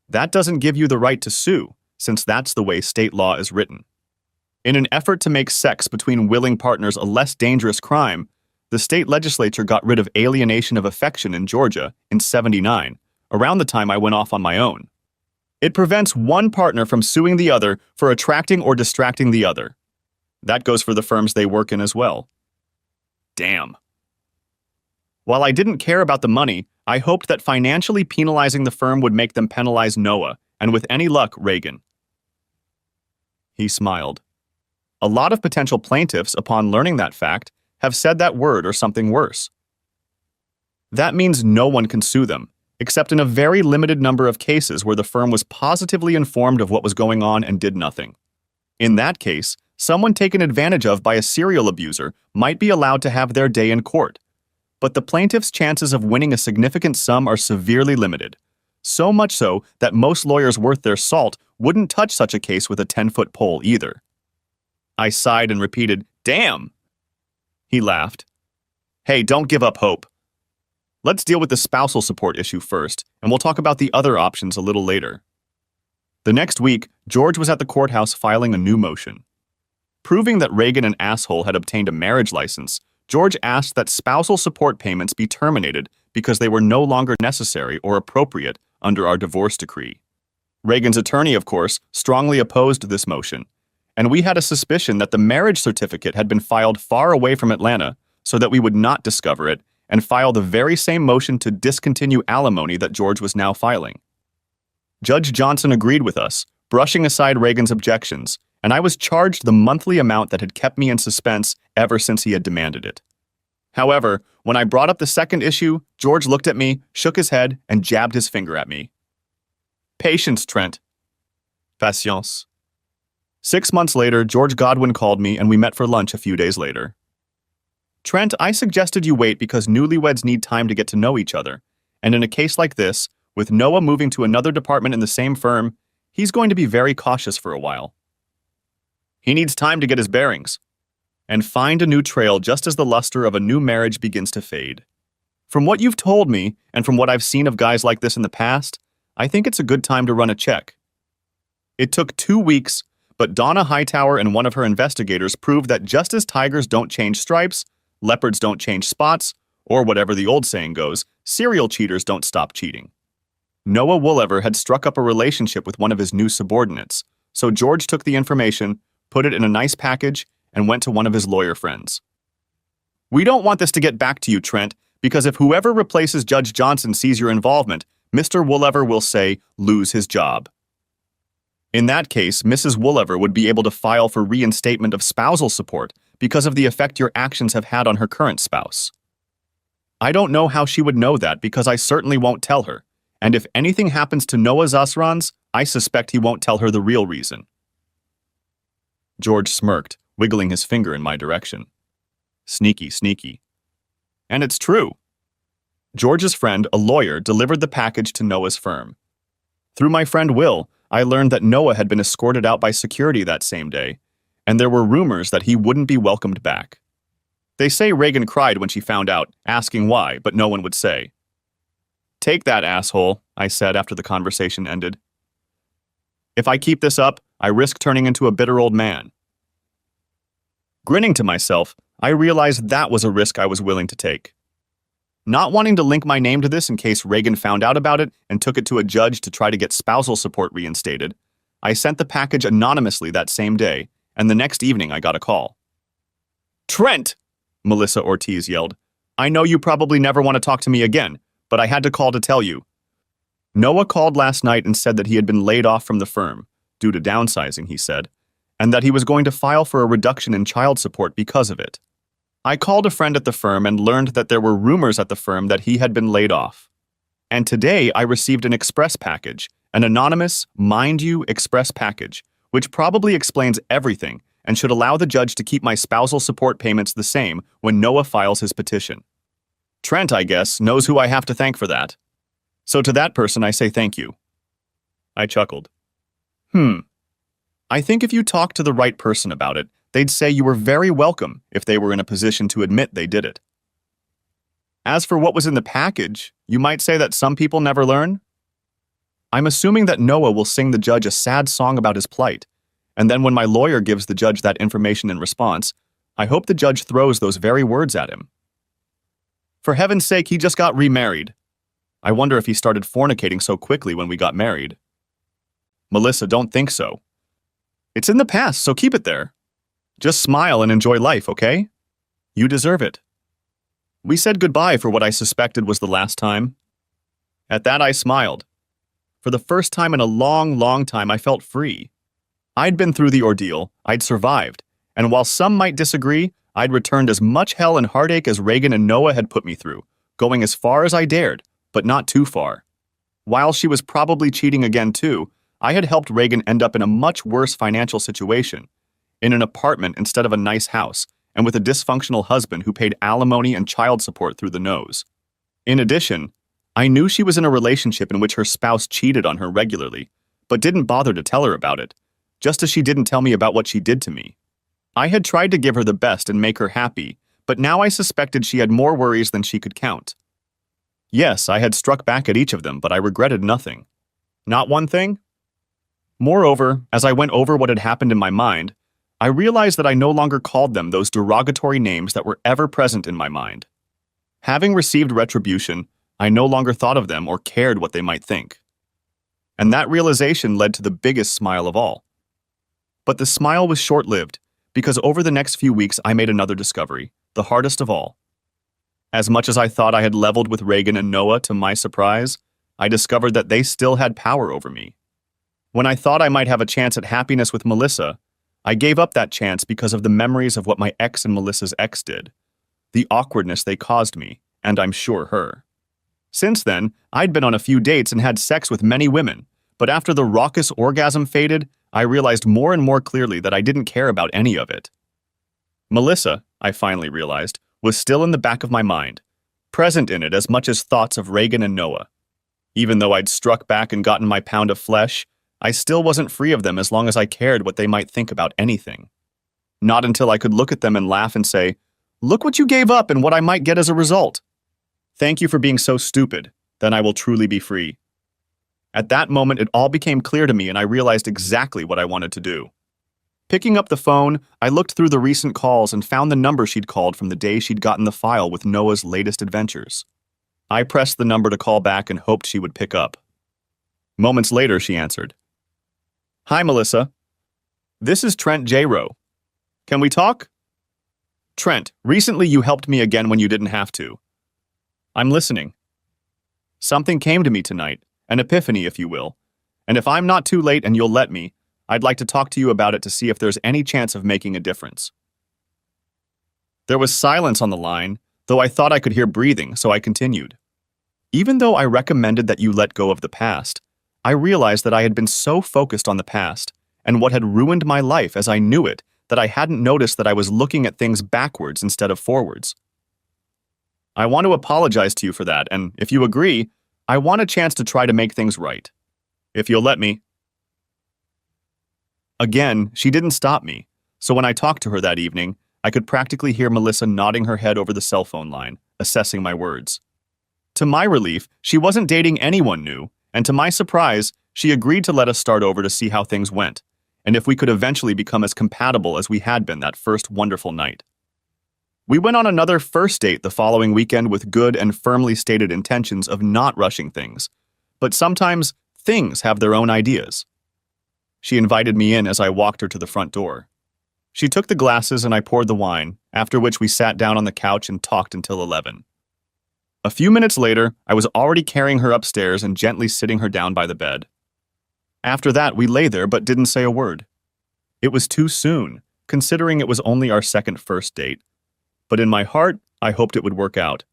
"that doesn't give you the right to sue, since that's the way state law is written. In an effort to make sex between willing partners a less dangerous crime, the state legislature got rid of alienation of affection in Georgia in '79, around the time I went off on my own. It prevents one partner from suing the other for attracting or distracting the other. That goes for the firms they work in as well." Damn. While I didn't care about the money, I hoped that financially penalizing the firm would make them penalize Noah, and with any luck, Reagan. He smiled. A lot of potential plaintiffs, upon learning that fact, have said that word or something worse. That means no one can sue them, except in a very limited number of cases where the firm was positively informed of what was going on and did nothing. In that case, someone taken advantage of by a serial abuser might be allowed to have their day in court. But the plaintiff's chances of winning a significant sum are severely limited, so much so that most lawyers worth their salt wouldn't touch such a case with a 10-foot pole either. I sighed and repeated, "Damn!" He laughed. "Hey, don't give up hope. Let's deal with the spousal support issue first, and we'll talk about the other options a little later." The next week, George was at the courthouse filing a new motion. Proving that Reagan and asshole had obtained a marriage license, George asked that spousal support payments be terminated because they were no longer necessary or appropriate under our divorce decree. Reagan's attorney, of course, strongly opposed this motion, and we had a suspicion that the marriage certificate had been filed far away from Atlanta so that we would not discover it and file the very same motion to discontinue alimony that George was now filing. Judge Johnson agreed with us, brushing aside Reagan's objections, and I was charged the monthly amount that had kept me in suspense ever since he had demanded it. However, when I brought up the second issue, George looked at me, shook his head, and jabbed his finger at me. Patience, Trent. Patience. 6 months later, George Godwin called me and we met for lunch a few days later. Trent, I suggested you wait because newlyweds need time to get to know each other. And in a case like this, with Noah moving to another department in the same firm, he's going to be very cautious for a while. He needs time to get his bearings and find a new trail just as the luster of a new marriage begins to fade. From what you've told me and from what I've seen of guys like this in the past, I think it's a good time to run a check. It took 2 weeks, but Donna Hightower and one of her investigators proved that just as tigers don't change stripes, leopards don't change spots, or whatever the old saying goes, serial cheaters don't stop cheating. Noah Woolever had struck up a relationship with one of his new subordinates, so George took the information, put it in a nice package, and went to one of his lawyer friends. We don't want this to get back to you, Trent, because if whoever replaces Judge Johnson sees your involvement, Mr. Woolever will say, lose his job. In that case, Mrs. Woolever would be able to file for reinstatement of spousal support because of the effect your actions have had on her current spouse. I don't know how she would know that because I certainly won't tell her, and if anything happens to Noah Zasrans, I suspect he won't tell her the real reason. George smirked, wiggling his finger in my direction. Sneaky, sneaky. And it's true. George's friend, a lawyer, delivered the package to Noah's firm. Through my friend Will, I learned that Noah had been escorted out by security that same day, and there were rumors that he wouldn't be welcomed back. They say Reagan cried when she found out, asking why, but no one would say. Take that, asshole, I said after the conversation ended. If I keep this up, I risk turning into a bitter old man. Grinning to myself, I realized that was a risk I was willing to take. Not wanting to link my name to this in case Reagan found out about it and took it to a judge to try to get spousal support reinstated, I sent the package anonymously that same day, and the next evening I got a call. Trent! Melissa Ortiz yelled. I know you probably never want to talk to me again, but I had to call to tell you. Noah called last night and said that he had been laid off from the firm, due to downsizing, he said, and that he was going to file for a reduction in child support because of it. I called a friend at the firm and learned that there were rumors at the firm that he had been laid off. And today I received an express package, an anonymous, mind you, express package, which probably explains everything and should allow the judge to keep my spousal support payments the same when Noah files his petition. Trent, I guess, knows who I have to thank for that. So to that person I say thank you. I chuckled. I think if you talk to the right person about it, they'd say you were very welcome if they were in a position to admit they did it. As for what was in the package, you might say that some people never learn. I'm assuming that Noah will sing the judge a sad song about his plight, and then when my lawyer gives the judge that information in response, I hope the judge throws those very words at him. For heaven's sake, he just got remarried. I wonder if he started fornicating so quickly when we got married. Melissa, don't think so. It's in the past, so keep it there. Just smile and enjoy life, okay? You deserve it. We said goodbye for what I suspected was the last time. At that, I smiled. For the first time in a long, long time, I felt free. I'd been through the ordeal, I'd survived, and while some might disagree, I'd returned as much hell and heartache as Reagan and Noah had put me through, going as far as I dared, but not too far. While she was probably cheating again too, I had helped Reagan end up in a much worse financial situation, in an apartment instead of a nice house, and with a dysfunctional husband who paid alimony and child support through the nose. In addition, I knew she was in a relationship in which her spouse cheated on her regularly, but didn't bother to tell her about it, just as she didn't tell me about what she did to me. I had tried to give her the best and make her happy, but now I suspected she had more worries than she could count. Yes, I had struck back at each of them, but I regretted nothing. Not one thing? Moreover, as I went over what had happened in my mind, I realized that I no longer called them those derogatory names that were ever present in my mind. Having received retribution, I no longer thought of them or cared what they might think. And that realization led to the biggest smile of all. But the smile was short-lived, because over the next few weeks I made another discovery, the hardest of all. As much as I thought I had leveled with Reagan and Noah, to my surprise, I discovered that they still had power over me. When I thought I might have a chance at happiness with Melissa, I gave up that chance because of the memories of what my ex and Melissa's ex did, the awkwardness they caused me, and I'm sure her. Since then, I'd been on a few dates and had sex with many women, But after the raucous orgasm faded, I realized more and more clearly that I didn't care about any of it. Melissa, I finally realized, was still in the back of my mind, present in it as much as thoughts of Reagan and Noah. Even though I'd struck back and gotten my pound of flesh, I still wasn't free of them as long as I cared what they might think about anything. Not until I could look at them and laugh and say, "Look what you gave up and what I might get as a result. Thank you for being so stupid, then I will truly be free." At that moment, it all became clear to me and I realized exactly what I wanted to do. Picking up the phone, I looked through the recent calls and found the number she'd called from the day she'd gotten the file with Noah's latest adventures. I pressed the number to call back and hoped she would pick up. Moments later, she answered. "Hi, Melissa. This is Trent J-Rowe. Can we talk?" "Trent, recently you helped me again when you didn't have to." "I'm listening." "Something came to me tonight, an epiphany, if you will, and if I'm not too late and you'll let me, I'd like to talk to you about it to see if there's any chance of making a difference." There was silence on the line, though I thought I could hear breathing, so I continued. "Even though I recommended that you let go of the past, I realized that I had been so focused on the past and what had ruined my life as I knew it that I hadn't noticed that I was looking at things backwards instead of forwards. I want to apologize to you for that, and if you agree, I want a chance to try to make things right. If you'll let me." Again, she didn't stop me, so when I talked to her that evening, I could practically hear Melissa nodding her head over the cell phone line, assessing my words. To my relief, she wasn't dating anyone new, and to my surprise, she agreed to let us start over to see how things went, and if we could eventually become as compatible as we had been that first wonderful night. We went on another first date the following weekend with good and firmly stated intentions of not rushing things, but sometimes things have their own ideas. She invited me in as I walked her to the front door. She took the glasses and I poured the wine, after which we sat down on the couch and talked until 11. A few minutes later, I was already carrying her upstairs and gently sitting her down by the bed. After that, we lay there but didn't say a word. It was too soon, considering it was only our second first date. But in my heart, I hoped it would work out,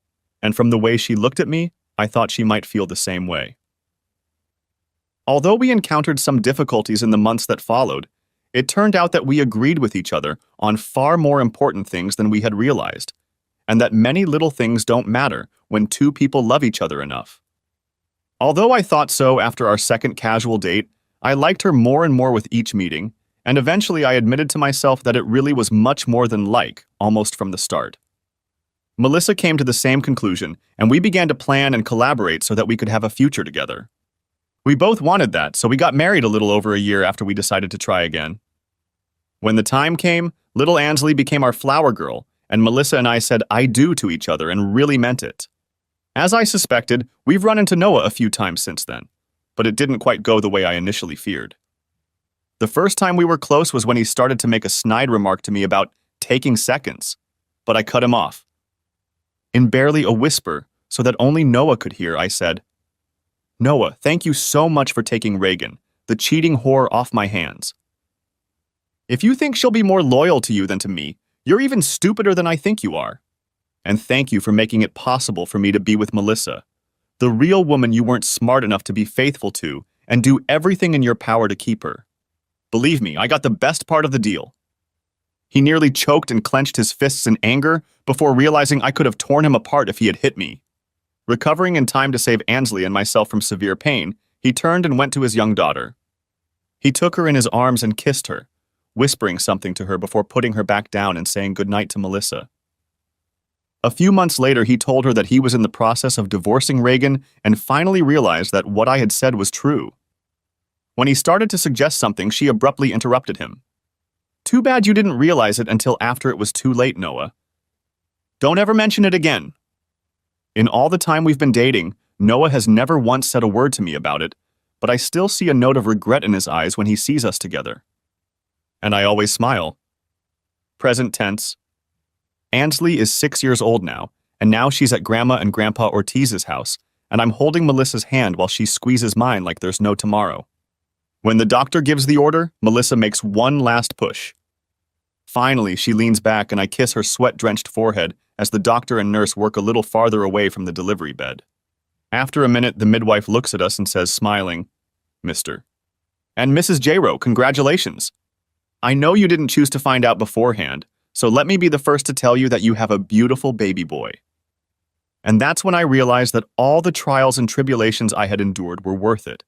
and from the way she looked at me, I thought she might feel the same way. Although we encountered some difficulties in the months that followed, it turned out that we agreed with each other on far more important things than we had realized, and that many little things don't matter when two people love each other enough. Although I thought so after our second casual date, I liked her more and more with each meeting, and eventually I admitted to myself that it really was much more than like, almost from the start. Melissa came to the same conclusion, and we began to plan and collaborate so that we could have a future together. We both wanted that, so we got married a little over a year after we decided to try again. When the time came, little Ansley became our flower girl, and Melissa and I said "I do" to each other and really meant it. As I suspected, we've run into Noah a few times since then, but it didn't quite go the way I initially feared. The first time we were close was when he started to make a snide remark to me about taking seconds, but I cut him off. In barely a whisper, so that only Noah could hear, I said, "Noah, thank you so much for taking Reagan, the cheating whore, off my hands. If you think she'll be more loyal to you than to me, you're even stupider than I think you are. And thank you for making it possible for me to be with Melissa, the real woman you weren't smart enough to be faithful to, and do everything in your power to keep her. Believe me, I got the best part of the deal." He nearly choked and clenched his fists in anger before realizing I could have torn him apart if he had hit me. Recovering in time to save Ansley and myself from severe pain, he turned and went to his young daughter. He took her in his arms and kissed her, whispering something to her before putting her back down and saying goodnight to Melissa. A few months later, he told her that he was in the process of divorcing Reagan and finally realized that what I had said was true. When he started to suggest something, she abruptly interrupted him. "Too bad you didn't realize it until after it was too late, Noah. Don't ever mention it again." In all the time we've been dating, Noah has never once said a word to me about it, but I still see a note of regret in his eyes when he sees us together. And I always smile. Present tense. Ansley is 6 years old now, and now she's at Grandma and Grandpa Ortiz's house, and I'm holding Melissa's hand while she squeezes mine like there's no tomorrow. When the doctor gives the order, Melissa makes one last push. Finally, she leans back and I kiss her sweat-drenched forehead as the doctor and nurse work a little farther away from the delivery bed. After a minute, the midwife looks at us and says, smiling, Mr. And Mrs. J-Ro, congratulations. I know you didn't choose to find out beforehand, so let me be the first to tell you that you have a beautiful baby boy. And that's when I realized that all the trials and tribulations I had endured were worth it.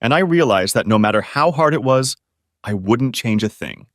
And I realized that no matter how hard it was, I wouldn't change a thing.